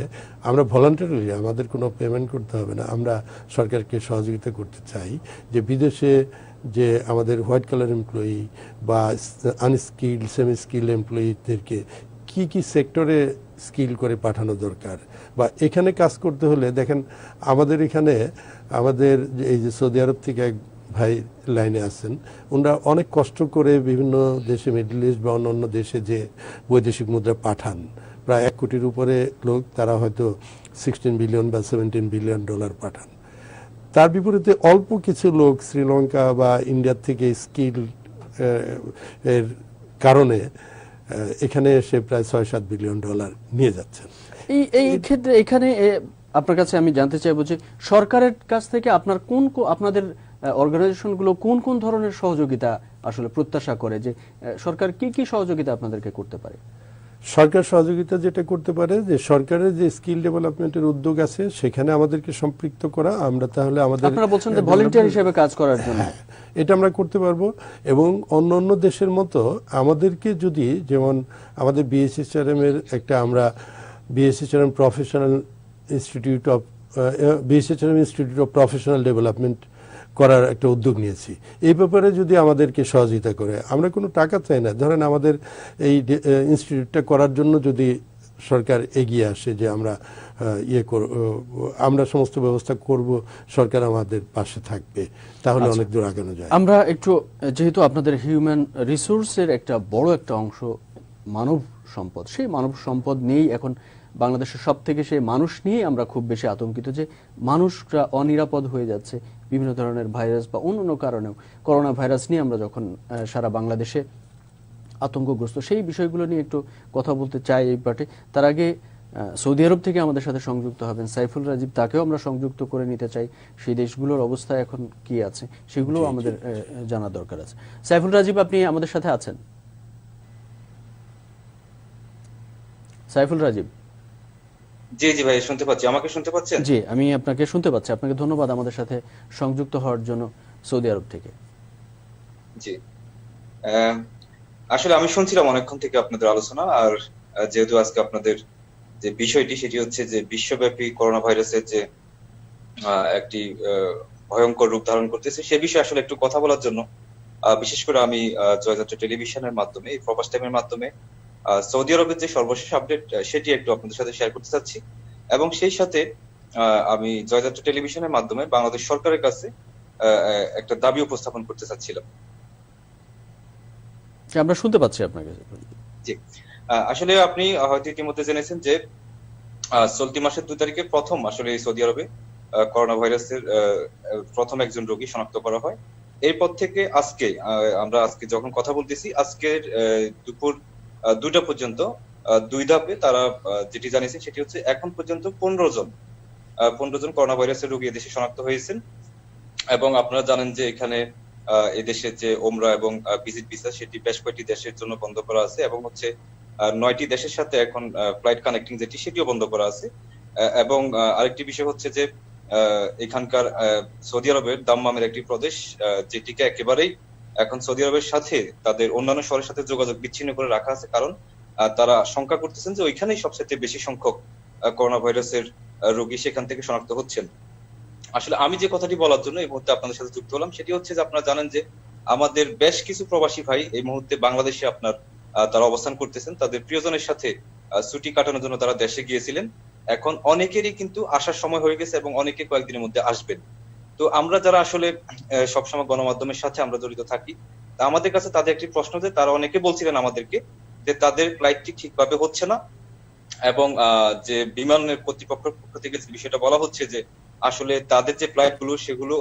আমরা ভলান্টারিলি, আমাদের কোনো পেমেন্ট করতে হবে না, আমরা সরকারকে সহযোগিতা করতে চাই যে বিদেশে যে আমাদের হোয়াইট কালার এমপ্লয়ি বা আনস্কিল্ড সেমি স্কিল্ড এমপ্লয়িদেরকে কি কি সেক্টরে স্কিল করে পাঠানো দরকার বা এখানে কাজ করতে হলে দেখেন আমাদের এখানে আমাদের এই যে সৌদি আরব থেকে এক ভাই লাইনে আছেন, ওনারা অনেক কষ্ট করে বিভিন্ন দেশে, মিডল ইস্ট বা অন্যান্য দেশে যে বৈদেশিক মুদ্রা পাঠান, প্রায় 1 কোটির উপরে লোক, তারা হয়তো 16 বিলিয়ন বা 17 বিলিয়ন ডলার পাঠান। তার বিপরীতে অল্প কিছু লোক শ্রীলঙ্কা বা ইন্ডিয়া থেকে স্কিল এর কারণে এখানে এসে প্রায় 6-7 বিলিয়ন ডলার নিয়ে যাচ্ছেন। এই ক্ষেত্রে এখানে আপনার কাছে আমি জানতে চাইবো যে সরকারের কাছ থেকে আপনাদের অর্গানাইজেশনগুলো কোন কোন ধরনের সহযোগিতা আসলে প্রত্যাশা করে, যে সরকার কি কি সহযোগিতা আপনাদেরকে করতে পারে? সরকার সহযোগিতা যেটা করতে পারে যে সরকারের যে স্কিল ডেভেলপমেন্টের উদ্যোগ আছে সেখানে আমাদেরকে সম্পৃক্ত করা, আমরা তাহলে আমাদের আপনারা বলছেন যে ভলান্টিয়ার হিসেবে কাজ করার জন্য এটা আমরা করতে পারবো। এবং অন্য অন্য দেশের মতো আমাদেরকে যদি, যেমন আমাদের বিএসএইচআরএম এর একটা, আমরা BSHRM professional institute of BSHRM institute of professional development করার একটা উদ্যোগ নিয়েছি। এই ব্যাপারে যদি আমাদেরকে সহযোগিতা করে, আমরা কোনো টাকা চাই না, ধরেন আমাদের এই ইনস্টিটিউটটা করার জন্য যদি সরকার এগিয়ে আসে যে আমরা আমরা সমস্ত ব্যবস্থা করব, সরকার আমাদের পাশে থাকবে, তাহলে অনেক দূর আগানো যায়। আমরা একটু, যেহেতু আপনাদের হিউম্যান রিসোর্সের একটা বড় একটা অংশ মানব সম্পদ, সেই মানব সম্পদ নিয়েই এখন বাংলাদেশের সব থেকে সেই মানুষ নিয়ে আমরা খুব বেশি আতঙ্কিত যে মানুষরা অনিরাপদ হয়ে যাচ্ছে বিভিন্ন ধরনের ভাইরাস বা অন্য কারণেও। করোনা ভাইরাস নিয়ে আমরা যখন সারা বাংলাদেশে আতঙ্কগ্রস্ত, সেই বিষয়গুলো নিয়ে একটু কথা বলতে চাই এই পার্টে। তার আগে সৌদি আরব থেকে আমাদের সাথে সংযুক্ত হবেন সাইফুল রাজীব, তাকেও আমরা সংযুক্ত করে নিতে চাই। সেই দেশগুলোর অবস্থা এখন কি আছে সেগুলো আমাদের জানা দরকার আছে। সাইফুল রাজীব, আপনি আমাদের সাথে আছেন? সাইফুল রাজীব? জি জি ভাই, শুনতে পাচ্ছি। আমাকে শুনতে পাচ্ছেন? জি, আমি আপনাকে শুনতে পাচ্ছি। আপনাকে ধন্যবাদ আমাদের সাথে সংযুক্ত হওয়ার জন্য সৌদি আরব থেকে। জি, আসলে আমি শুনছিলাম অনেকক্ষণ থেকে আপনাদের আলোচনা। আর যেহেতু আজকে আপনাদের যে বিষয়টি সেটি হচ্ছে যে বিশ্বব্যাপী করোনা ভাইরাসের যে একটি ভয়ঙ্কর রূপ ধারণ করতেছে, সে বিষয়ে আসলে একটু কথা বলার জন্য বিশেষ করে আমি জয়যাত্রা টেলিভিশনের মাধ্যমে, এই প্রবাস টাইমের মাধ্যমে সৌদি আরবের যে সর্বশেষ আপডেট সেটি একটু আপনাদের সাথে শেয়ার করতে চাচ্ছি। এবং সেই সাথে আমি জয়যাত্রা টেলিভিশনের মাধ্যমে বাংলাদেশ সরকারের কাছে একটা দাবি উপস্থাপন করতে চাচ্ছিলাম। আমরা শুনতে পাচ্ছি আপনাকে। জি, আসলে আপনি হয়তো ইতিমধ্যে জেনেছেন যে চলতি মাসের 2 তারিখে প্রথম আসলে সৌদি আরবে করোনা ভাইরাসের প্রথম একজন রোগী শনাক্ত করা হয়। এরপর থেকে আমরা আজকে যখন কথা বলতেছি, আজকের দুপুর 2টা পর্যন্ত 2 ধাপে তারা যেটি জানিয়েছেন সেটি হচ্ছে এখন পর্যন্ত 15 জন করোনা ভাইরাসের রোগী এদেশে শনাক্ত হয়েছেন। এবং আপনারা জানেন যে এখানে এদেশের যে ওমরা এবং ভিজিট ভিসা সেটি বেশ কয়েকটি দেশের জন্য বন্ধ করা আছে, এবং হচ্ছে 9টি দেশের সাথে এখন ফ্লাইট কানেক্টিং যেটি সেটিও বন্ধ করা আছে। এবং আরেকটি বিষয় হচ্ছে যে এখানকার সৌদি আরবের দাম্মামের একটি প্রদেশ যেটিকে একেবারেই এখন সৌদি আরবের সাথে তাদের অন্যান্য শহরের সাথে যোগাযোগ বিচ্ছিন্ন করে রাখা আছে, কারণ তারা শঙ্কা করতেছেন যে ওইখানেই সবচেয়ে বেশি সংখ্যক করোনা ভাইরাসের রোগী সেখান থেকে শনাক্ত হচ্ছেন। আসলে আমি যে কথাটি বলার জন্য এই মুহূর্তে আপনাদের সাথে যুক্ত হলাম সেটি হচ্ছে যে আপনারা জানেন যে আমাদের বেশ কিছু প্রবাসী ভাই এই মুহূর্তে বাংলাদেশে তারা অবস্থান করতেছেন, তাদের প্রিয়জনের সাথে ছুটি কাটানোর জন্য তারা দেশে গিয়েছিলেন। এখন অনেকেরই কিন্তু আসার সময় হয়ে গেছে এবং অনেকে কয়েকদিনের মধ্যে আসবেন। তো আমরা যারা আসলে সবসময় গণমাধ্যমের সাথে আমরা জড়িত থাকি, আমাদের কাছে তাদের একটি প্রশ্ন যে তারা অনেকে বলছিলেন আমাদেরকে যে তাদের ফ্লাইটটি ঠিকভাবে হচ্ছে না, এবং যে বিমানের কর্তৃপক্ষের পক্ষ থেকে যে বিষয়টা বলা হচ্ছে যে আসলে তাদের যে ফ্লাইট গুলো সেগুলো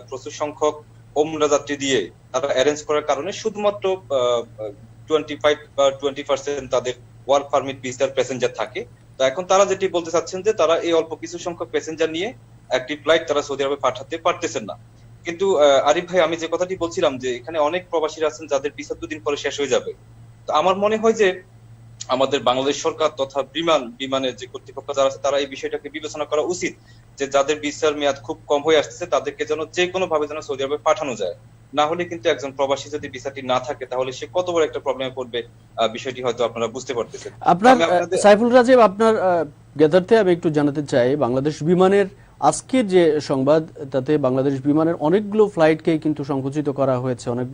প্রচুর সংখ্যক ওমরা যাত্রী দিয়ে তারা অ্যারেঞ্জ করার কারণে শুধুমাত্র 25 বা 20% তাদের ওয়ার্ক পারমিট ভিসার প্যাসেঞ্জার থাকে। তো এখন তারা যেটি বলতে চাচ্ছেন যে তারা এই অল্প কিছু সংখ্যক প্যাসেঞ্জার নিয়ে একটি ফ্লাইট তারা সৌদি আরবে পাঠাতে পারতেছেন না। কিন্তু আরিফ ভাই, আমি যে কথাটি বলছিলাম যে এখানে অনেক প্রবাসীরা আছেন যাদের ভিসা 2 দিন পরে শেষ হয়ে যাবে। তো আমার মনে হয় যে আমাদের বাংলাদেশ সরকার তথা বিমানের যে কর্তৃপক্ষ যারা আছে তারা এই বিষয়টাকে বিবেচনা করা উচিত যে যাদের ভিসার মেয়াদ খুব কম হয়ে আসছে তাদেরকে যেন যে কোনো ভাবে যেন সৌদি আরবে পাঠানো যায়। না হলে কিন্তু একজন প্রবাসী যদি ভিসাটি না থাকে তাহলে সে কত বড় একটা প্রবলেমে পড়বে, বিষয়টি হয়তো আপনারা বুঝতে পারতেছেন। আপনার সাইফুল রাজীব, আপনার জ্ঞাতার্থে আমি একটু জানাতে চাই, বাংলাদেশ বিমানের আজকের যে সংবাদ তাতে বাংলাদেশ বিমানের অনেকগুলো ফ্লাইটকে কিন্তু সংকুচিত করা হয়েছে, অনেক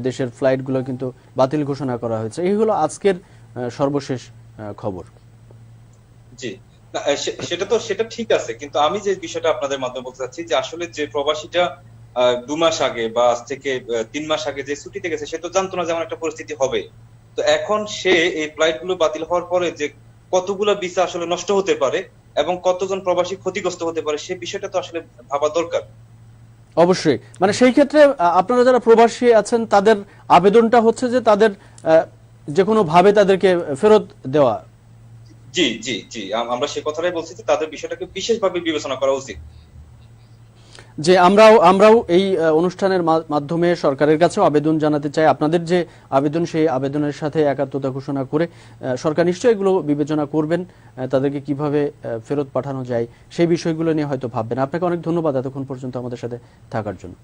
দেশের ফ্লাইটগুলো কিন্তু বাতিল ঘোষণা করা হয়েছে। এই হলো আজকের সর্বশেষ খবর। জি, সেটা ঠিক আছে, কিন্তু আমি যে বিষয়টা আপনাদের মাধ্যমে বলতে চাচ্ছি যে আসলে যে প্রবাসীটা 2 মাস আগে বা আজ থেকে 3 মাস আগে যে ছুটিতে গেছে সে তো জানতো না যেমন একটা পরিস্থিতি হবে। তো এখন সে এই ফ্লাইট গুলো বাতিল হওয়ার পরে যে কতগুলো ভিসা আসলে নষ্ট হতে পারে এবং কতজন প্রবাসী ক্ষতিগ্রস্ত হতে পারে সে বিষয়টা তো আসলে ভাবা দরকার। অবশ্যই, মানে সেই ক্ষেত্রে আপনারা যারা প্রবাসী আছেন তাদের আবেদনটা হচ্ছে যে তাদের যে কোনো ভাবে তাদেরকে ফেরত দেওয়া। জি জি জি, আমরা সে কথাটাই বলছি যে তাদের বিষয়টাকে বিশেষভাবে বিবেচনা করা উচিত। যে আমরাও এই অনুষ্ঠানের মাধ্যমে সরকারের কাছেও আবেদন জানাতে চাই, আপনাদের যে আবেদন সেই আবেদনের সাথে একাত্মতা ঘোষণা করে সরকার নিশ্চয়ই এগুলো বিবেচনা করবেন, তাদেরকে কিভাবে ফেরত পাঠানো যায় সেই বিষয়গুলো নিয়ে হয়তো ভাববেন। আপনাকে অনেক ধন্যবাদ এতক্ষণ পর্যন্ত আমাদের সাথে থাকার জন্য।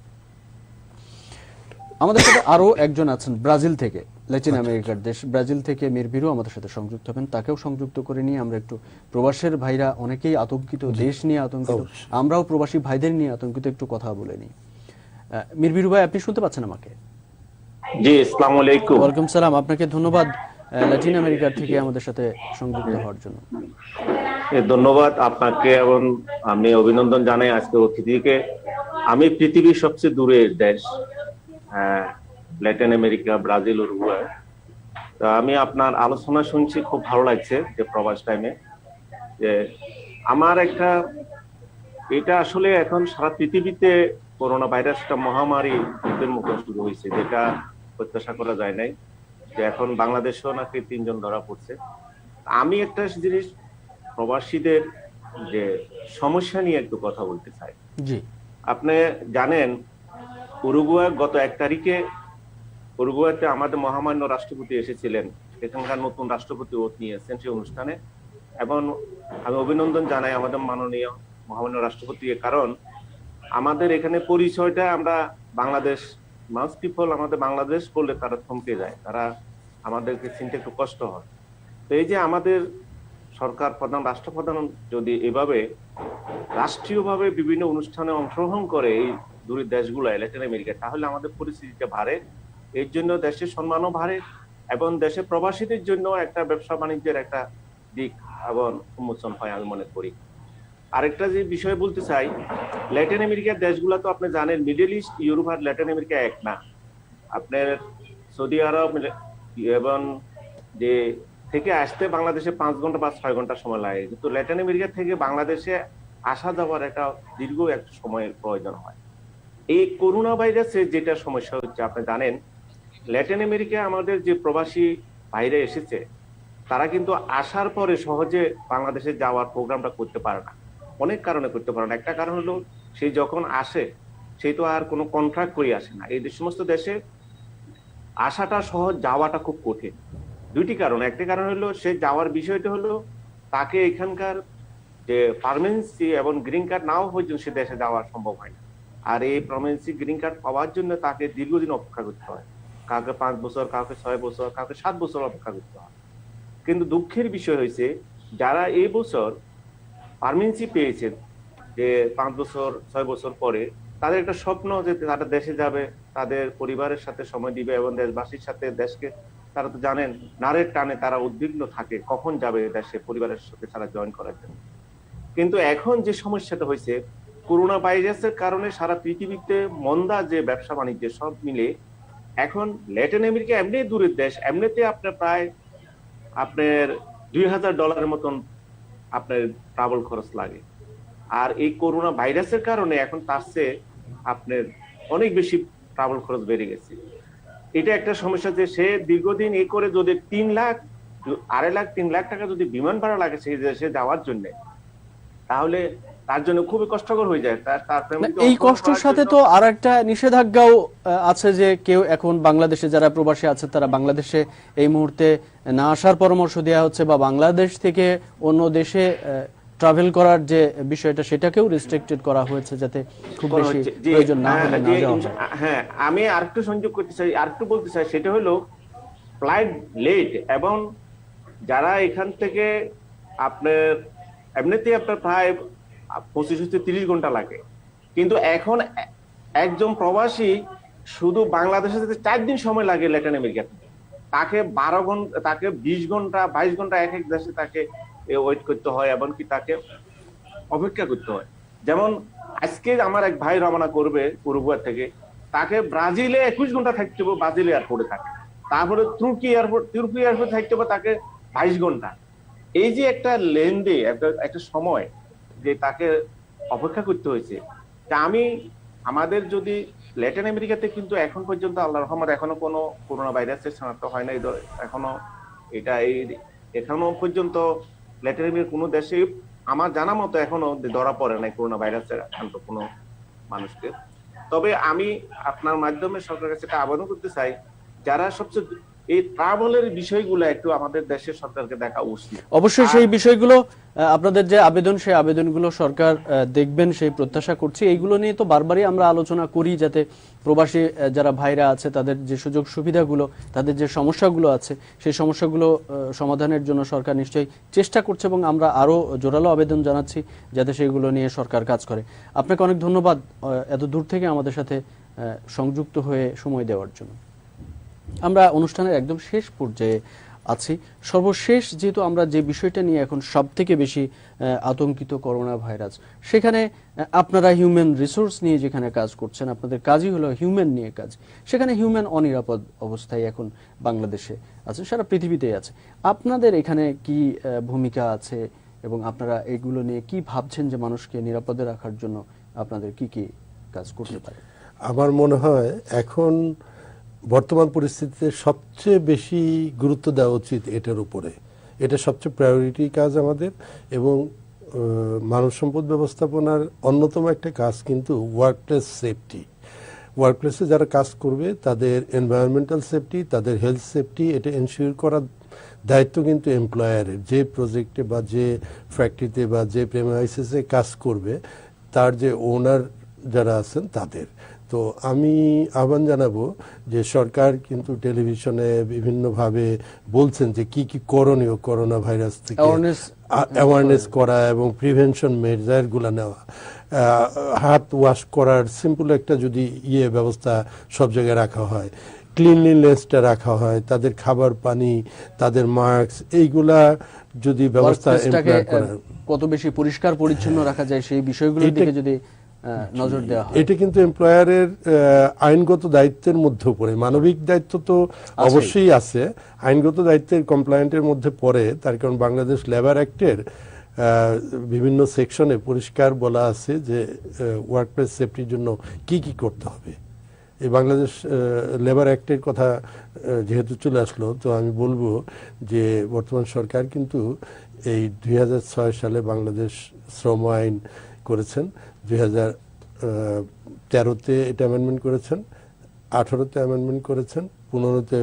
আমাদের সাথে আরো একজন আছেন ব্রাজিল থেকে, ল্যাটিন আমেরিকার দেশ ব্রাজিল থেকে মিরবিরু আমাদের সাথে সংযুক্ত হবেন, তাকেও সংযুক্ত করে নিয়ে আমরা একটু প্রবাসের ভাইরা অনেকেই আতঙ্কিত, দেশ নিয়ে আতঙ্কিত, আমরাও প্রবাসী ভাইদের নিয়ে আতঙ্কিত, একটু কথা বলে নিই। মিরবিরু ভাই, আপনি শুনতে পাচ্ছেন আমাকে? জি, আসসালামু আলাইকুম। ওয়ালাইকুম সালাম। আপনাকে ধন্যবাদ ল্যাটিন আমেরিকার থেকে আমাদের সাথে সংযুক্ত হওয়ার জন্য। ধন্যবাদ আপনাকে এবং আমি অভিনন্দন জানাই আজকে অতিথিকে। আমি পৃথিবীর সবচেয়ে দূরের দেশ ল্যাটিন আমেরিকা, ব্রাজিল, উরুগুয়ে। তো আমি আপনার আলোচনা শুনছি, খুব ভালো লাগছে যে প্রবাস টাইমে যে আমার এটা আসলে এখন সারা পৃথিবীতে করোনা ভাইরাসটা মহামারী রূপের মুখে শুরু হয়েছে, যেটা প্রত্যাশা করা যায় নাই যে এখন বাংলাদেশেও নাকি 3 জন ধরা পড়ছে। আমি একটা জিনিস প্রবাসীদের যে সমস্যা নিয়ে একটু কথা বলতে চাই। জি, আপনি জানেন উরুগুয়ে গত 1 তারিখে উরুগুয়েতে আমাদের মহামান্য রাষ্ট্রপতি এসেছিলেন, এখানকার নতুন রাষ্ট্রপতি ওত নিয়েছেন সেই অনুষ্ঠানে, এবং আমি অভিনন্দন জানাই আমাদের মাননীয় মহামান্য রাষ্ট্রপতিকে। কারণ আমাদের এখানে পরিচয়টা আমরা বাংলাদেশ, মাস্ট পিপল আমাদের বাংলাদেশ বললে তারা থমকে যায়, তারা আমাদেরকে চিনতে একটু কষ্ট হয়। তো এই যে আমাদের সরকার প্রধান, রাষ্ট্রপ্রধান যদি এভাবে রাষ্ট্রীয়ভাবে বিভিন্ন অনুষ্ঠানে অংশগ্রহণ করে এই দূরের দেশগুলো ল্যাটিন আমেরিকা, তাহলে আমাদের পরিস্থিতিটা বাড়ে, এর জন্য দেশের সম্মানও বাড়ে এবং দেশের প্রবাসীদের জন্য একটা ব্যবসা বাণিজ্যের একটা দিক এবং উন্মোচন হয় আমি মনে করি। আরেকটা যে বিষয় বলতে চাই, ল্যাটিন আমেরিকার দেশগুলো তো আপনি জানেন মিডল ইস্ট, ইউরোপ আর ল্যাটিন আমেরিকা এক না। আপনার সৌদি আরব এবং যে থেকে আসতে বাংলাদেশে 5 ঘন্টা বা 6 ঘন্টা সময় লাগে, কিন্তু ল্যাটিন আমেরিকা থেকে বাংলাদেশে আসা যাওয়ার একটা দীর্ঘ একটা সময়ের প্রয়োজন হয়। এই করোনা ভাইরাসের যেটা সমস্যা হচ্ছে, আপনি জানেন ল্যাটিন আমেরিকা আমাদের যে প্রবাসী বাইরে এসেছে তারা কিন্তু আসার পরে সহজে বাংলাদেশে যাওয়ার প্রোগ্রামটা করতে পারে না, অনেক কারণে করতে পারে না। একটা কারণ হলো সে যখন আসে সেই তো আর কোনো কন্ট্রাক্ট করে আসে না। এই সমস্ত দেশে আসাটা সহজ, যাওয়াটা খুব কঠিন। 2টি কারণ। একটা কারণ হলো সে যাওয়ার বিষয়টা হলো তাকে এখানকার যে পার্মানেন্সি এবং গ্রিন কার্ড নাও পর্যন্ত সে দেশে যাওয়া সম্ভব হয় না। আর এই পার্মানেন্সি গ্রিন কার্ড পাওয়ার জন্য তাকে দীর্ঘদিন অপেক্ষা করতে হয়, কাউকে 5 বছর, কাউকে 6 বছর, কাউকে 7 বছর অপেক্ষা করতে হয়। কিন্তু দুঃখের বিষয় হয়েছে যারা এই বছর পার্মানেন্সি পেয়েছেন যে 5 বছর 6 বছর পরে, তাদের একটা স্বপ্ন যে তারা দেশে যাবে, তাদের পরিবারের সাথে সময় দিবে এবং দেশবাসীর সাথে দেশকে, তারা তো জানেন নারের টানে তারা উদ্বিগ্ন থাকে কখন যাবে দেশে পরিবারের সাথে তারা জয়েন করার জন্য। কিন্তু এখন যে সমস্যাটা হয়েছে করোনা ভাইরাসের কারণে সারা পৃথিবীতে মন্দা যে ব্যবসা বাণিজ্য সব মিলে এখন ল্যাটিন আমেরিকা এমনি দূরের দেশ, এমনিতে আপনার প্রায় আপনার $2000 মতন আপনার ট্রাভেল খরচ লাগে। আর এই করোনা ভাইরাসের কারণে এখন তার চেয়ে আপনার অনেক বেশি ট্রাভেল খরচ বেড়ে গেছে। এটা একটা সমস্যা যে সে দীর্ঘদিন এই করে যদি 3 লাখ 2.5 লাখ 3 লাখ টাকা যদি বিমান ভাড়া লাগে সেই দেশে যাওয়ার জন্য, তাহলে তার জন্য খুবই কষ্টকর হয়ে যায়। এই কষ্টের সাথে তো আর একটা নিষেধাজ্ঞাও আছে যে কেউ এখন বাংলাদেশে যারা প্রবাসী আছে তারা বাংলাদেশে এই মুহূর্তে না আসার পরামর্শ দেওয়া হচ্ছে, বা বাংলাদেশ থেকে অন্য দেশে ট্রাভেল করার যে বিষয়টা সেটাকেও রেস্ট্রিক্টেড করা হয়েছে যাতে খুব বেশি প্রয়োজন না হলে না যাওয়া হয়। হ্যাঁ, আমি আরেকটু সংযোগ করতে চাই, আরেকটু বলতে চাই, সেটা হলো ফ্লাইট লেট এবং যারা এখান থেকে আপনার এমনিতে আপনার প্রায় 25-30 ঘন্টা লাগে, কিন্তু এখন একজন প্রবাসী শুধু বাংলাদেশে যেতে 4 দিন সময় লাগে ল্যাটিন আমেরিকা থেকে, তাকে 12 ঘন্টা, তাকে 20 ঘন্টা 22 ঘন্টা এক এক দেশে তাকে ওয়েট করতে হয় এবং কি তাকে অপেক্ষা করতে হয়। যেমন আজকে আমার এক ভাই রওনা করবে উরুগুয়ে থেকে, তাকে ব্রাজিলে 21 ঘন্টা থাকতে হবে, ব্রাজিল এয়ারপোর্টে থাকে, তারপরে তুর্কি এয়ারপোর্ট থাকতে হবে তাকে 22 ঘন্টা। এই যে একটা লেনদেন, একটা সময় যে তাকে অপেক্ষা করতে হয়েছে। তা আমাদের যদি ল্যাটিন আমেরিকাতে কিন্তু এখন পর্যন্ত আল্লাহর রহমত এখনো কোনো করোনা ভাইরাসের শনাক্ত হয় নাই, এখনো এখনো পর্যন্ত ল্যাটিন আমেরিকার কোনো দেশে আমার জানা মতো এখনো ধরা পড়ে নাই করোনা ভাইরাসের আক্রান্ত কোনো মানুষকে। তবে আমি আপনার মাধ্যমে সরকারের কাছে একটা আবেদন করতে চাই, যারা সবচেয়ে এই ট্রাভেলের বিষয়গুলো একটু আমাদের দেশের সরকারকে দেখা উচিত। অবশ্যই সেই বিষয়গুলো আপনাদের যে আবেদন, সেই আবেদনগুলো সরকার দেখবেন সেই প্রত্যাশা করছি। এইগুলো নিয়ে তো বারবারই আমরা আলোচনা করি, যাতে প্রবাসী যারা ভাইরা আছে তাদের যে সুযোগ সুবিধাগুলো, তাদের যে সমস্যাগুলো আছে, সেই সমস্যাগুলো সমাধানের জন্য সরকার নিশ্চয়ই চেষ্টা করছে, এবং আমরা আরও জোরালো আবেদন জানাচ্ছি যাতে সেগুলো নিয়ে সরকার কাজ করে। আপনাকে অনেক ধন্যবাদ এত দূর থেকে আমাদের সাথে সংযুক্ত হয়ে সময় দেওয়ার জন্য। আমরা অনুষ্ঠানের একদম শেষ পর্যায়ে আছি। সর্বশেষ যেহেতু আমরা যে বিষয়টা নিয়ে এখন সব থেকে বেশি আতঙ্কিত, করোনা ভাইরাস, সেখানে আপনারা হিউম্যান রিসোর্স নিয়ে যেখানে কাজ করছেন, আপনাদের কাজই হলো হিউম্যান নিয়ে কাজ, সেখানে হিউম্যান অনিরাপদ অবস্থায় এখন বাংলাদেশে আছে, সারা পৃথিবীতেই আছে। আপনাদের এখানে কি ভূমিকা আছে এবং আপনারা এগুলো নিয়ে কি ভাবছেন যে মানুষকে নিরাপদে রাখার জন্য আপনাদের কি কি কাজ করতে পারে? আমার মনে হয় এখন বর্তমান পরিস্থিতিতে সবচেয়ে বেশি গুরুত্ব দেওয়া উচিত এটার উপরে। এটা সবচেয়ে প্রায়োরিটি কাজ আমাদের, এবং মানব সম্পদ ব্যবস্থাপনার অন্যতম একটা কাজ কিন্তু ওয়ার্কপ্লেস সেফটি। ওয়ার্কপ্লেসে যারা কাজ করবে তাদের এনভায়রনমেন্টাল সেফটি, তাদের হেলথ সেফটি, এটা এনশিওর করার দায়িত্ব কিন্তু এমপ্লয়ারের। যে প্রজেক্টে বা যে ফ্যাক্টরিতে বা যে প্রেমাইসিসে কাজ করবে তার যে ওনার যারা আছেন তাদের। তো আমি আহ্বান জানাবো যে সরকার কিন্তু টেলিভিশনে বিভিন্নভাবে বলছেন যে কি কি করণীয় করোনা ভাইরাস থেকে অ্যাওয়ারনেস করা এবং প্রিভেনশন মেজারগুলো নেওয়া, হাত ওয়াশ করার সিম্পল একটা যদি ব্যবস্থা সব জায়গায় রাখা হয়, ক্লিনলিনেসটা রাখা হয়, তাদের খাবার পানি, তাদের মাস্ক, এইগুলা যদি ব্যবস্থা কত বেশি পরিষ্কার পরিচ্ছন্ন রাখা যায় সেই বিষয়গুলোর দিকে যদি নজর দেওয়া হয়। এটা কিন্তু এমপ্লয়ারের আইনগত দায়িত্বের মধ্যে পড়ে। মানবিক দায়িত্ব তো অবশ্যই আছে, আইনগত দায়িত্বের কমপ্লায়েন্টের মধ্যে পড়ে। তার কারণ বাংলাদেশ লেবার অ্যাক্টের বিভিন্ন সেকশনে পরিষ্কার বলা আছে যে ওয়ার্কপ্লেস সেফটির জন্য কি কি করতে হবে। এই বাংলাদেশ লেবার অ্যাক্টের কথা যেহেতু চলে আসলো, তো আমি বলবো যে বর্তমান সরকার কিন্তু এই 2006 সালে বাংলাদেশ শ্রম আইন করেছেন, 2013-তে এটা অ্যামেন্ডমেন্ট করেছেন, 18-তে অ্যামেন্ডমেন্ট করেছেন, 15-তে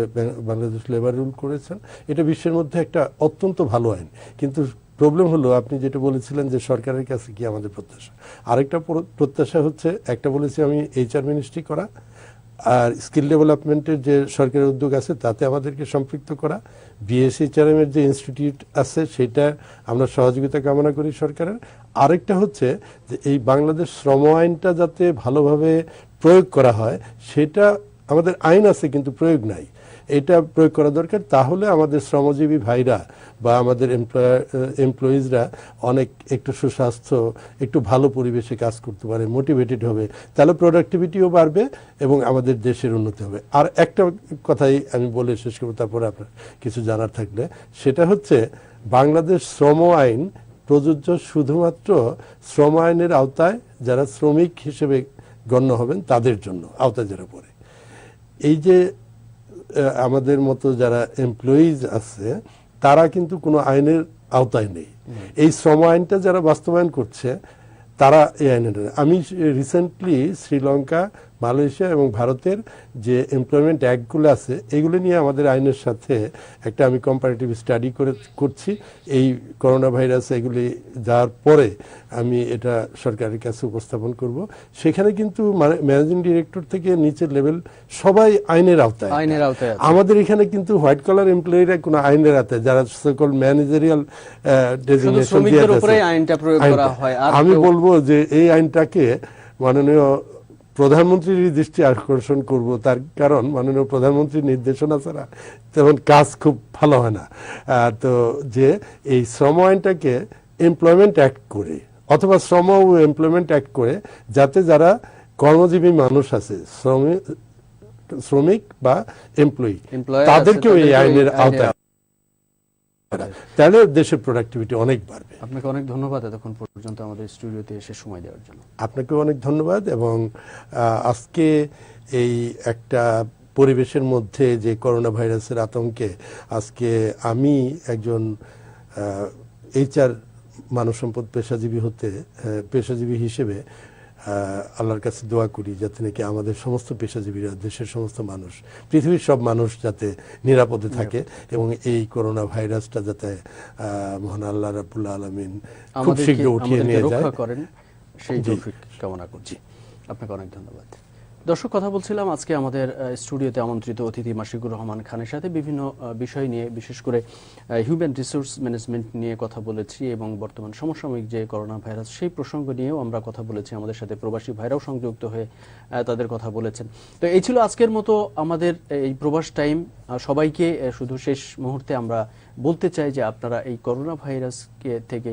বাংলাদেশ লেবার রুল করেছেন। এটা বিশ্বের মধ্যে একটা অত্যন্ত ভালো আইন। কিন্তু প্রবলেম হলো আপনি যেটা বলেছিলেন যে সরকারের কাছে কি আমাদের প্রত্যাশা, আরেকটা প্রত্যাশা হচ্ছে, একটা বলেছি আমি HR মিনিস্ট্রি করা, আর স্কিল ডেভেলপমেন্টের যে সরকারের উদ্যোগ আছে তাতে আমাদেরকে সম্পৃক্ত করা, BSHRM এর যে ইনস্টিটিউট আছে সেটা আমরা সহযোগিতা কামনা করি সরকারের। আরেকটা হচ্ছে যে এই বাংলাদেশ শ্রম আইনটা যাতে ভালোভাবে প্রয়োগ করা হয়, সেটা আমাদের আইন আছে কিন্তু প্রয়োগ নাই, এটা প্রয়োগ করা দরকার। তাহলে আমাদের শ্রমজীবী ভাইরা বা আমাদের এমপ্লয়িজরা অনেক একটু সুস্বাস্থ্য, একটু ভালো পরিবেশে কাজ করতে পারে, মোটিভেটেড হবে, তাহলে প্রোডাক্টিভিটিও বাড়বে এবং আমাদের দেশের উন্নতি হবে। আর একটা কথাই আমি বলে শেষ করবো, তারপরে আপনার কিছু জানার থাকলে, সেটা হচ্ছে বাংলাদেশ শ্রম আইন প্রযোজ্য শুধুমাত্র শ্রম আইনের আওতায় যারা শ্রমিক হিসেবে গণ্য হবেন তাদের জন্য, আওতায় যারা পড়ে। এই যে আমাদের মতো যারা এমপ্লয়িজ আছে তারা কিন্তু কোনো আইনের আওতায় নেই। এই শ্রম আইনটা যারা বাস্তবায়ন করছে তারা এই আইনের। আমি রিসেন্টলি শ্রীলঙ্কা, মালয়েশিয়া এবং ভারতের যে এমপ্লয়মেন্ট অ্যাক্টগুলো আছে এগুলো নিয়ে আমাদের আইনের সাথে একটা আমি কম্পারেটিভ স্টাডি করছি। এই করোনা ভাইরাস এগুলি যাওয়ার পরে আমি এটা সরকারের কাছে উপস্থাপন করব। সেখানে কিন্তু ম্যানেজিং ডিরেক্টর থেকে নিচের লেভেল সবাই আইনের আওতায়। আমাদের এখানে কিন্তু হোয়াইট কলার এমপ্লয়িরা কোনো আইনের আওতায়, যারা সকল ম্যানেজারিয়াল ডেজিগনেশন দিয়ে আছে। আমি বলবো যে এই আইনটাকে মাননীয় প্রধানমন্ত্রীর দৃষ্টি আকর্ষণ করব, তার কারণ মাননীয় প্রধানমন্ত্রীর নির্দেশনা ছাড়া তেমন কাজ খুব ভালো হয় না। তো যে এই শ্রম আইনটাকে এমপ্লয়মেন্ট অ্যাক্ট করে অথবা শ্রম ও এমপ্লয়মেন্ট অ্যাক্ট করে, যাতে যারা কর্মজীবী মানুষ আছে, শ্রমিক বা এমপ্লয়ি, তাদেরকেও এই আইনের আওতায়, তাহলে দেশের প্রোডাক্টিভিটি অনেক বাড়বে। আপনাকে অনেক ধন্যবাদ এতক্ষণ পর্যন্ত আমাদের স্টুডিওতে এসে সময় দেওয়ার জন্য। আপনাকেও অনেক ধন্যবাদ। এবং আজকে এই একটা পরিবেশের মধ্যে যে করোনা ভাইরাসের আতঙ্কে আজকে আমি একজন HR মানব সম্পদ পেশাজীবী হিসেবে আল্লাহর কাছে দোয়া করি যাতে নাকি আমাদের সমস্ত পেশাজীবীরা, দেশের সমস্ত মানুষ, পৃথিবীর সব মানুষ যাতে নিরাপদে থাকে এবং এই করোনা ভাইরাসটা যাতে মহান আল্লাহ রাব্বুল আলামিন খুব শীঘ্র উঠিয়ে নিয়ে যায়, রক্ষা করেন, সেই তৌফিক কামনা করছি। আপনাকে অনেক ধন্যবাদ। দর্শক, কথা বলছিলাম আজকে আমাদের স্টুডিওতে আমন্ত্রিত অতিথি মাশিকুর রহমান খানের সাথে বিভিন্ন বিষয় নিয়ে, বিশেষ করে হিউম্যান রিসোর্স ম্যানেজমেন্ট নিয়ে কথা বলেছি এবং বর্তমান সমসাময়িক যে করোনা ভাইরাস সেই প্রসঙ্গ নিয়েও আমরা কথা বলেছি। আমাদের সাথে প্রবাসী ভাইরাও সংযুক্ত হয়ে তাদের কথা বলেছেন। তো এই ছিল আজকের মতো আমাদের এই প্রবাস টাইম। সবাইকে শুধু শেষ মুহূর্তে আমরা বলতে চাই যে আপনারা এই করোনা ভাইরাসকে থেকে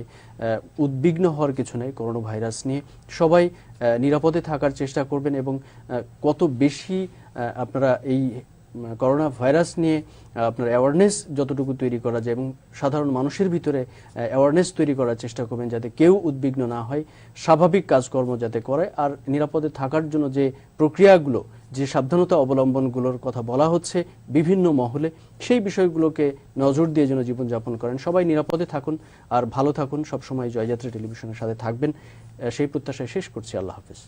উদ্বিগ্ন হওয়ার কিছু নেই। করোনা ভাইরাস নিয়ে সবাই নিরাপদে থাকার চেষ্টা করবেন এবং কত বেশি আপনারা এই করোনা ভাইরাস নিয়ে আপনার অ্যাওয়ারনেস যতটুকু তৈরি করা যায় এবং সাধারণ মানুষের ভিতরে অ্যাওয়ারনেস তৈরি করার চেষ্টা করবেন যাতে কেউ উদ্বিগ্ন না হয়, স্বাভাবিক কাজকর্ম যাতে করে। আর নিরাপদে থাকার জন্য যে প্রক্রিয়াগুলো, যে সাবধানতা অবলম্বনগুলোর কথা বলা হচ্ছে বিভিন্ন মহলে, সেই বিষয়গুলোকে নজর দিয়ে যেন জীবনযাপন করেন। সবাই নিরাপদে থাকুন আর ভালো থাকুন, সবসময় জয়যাত্রা টেলিভিশনের সাথে থাকবেন সেই প্রত্যাশায় শেষ করছি। আল্লাহ হাফেজ।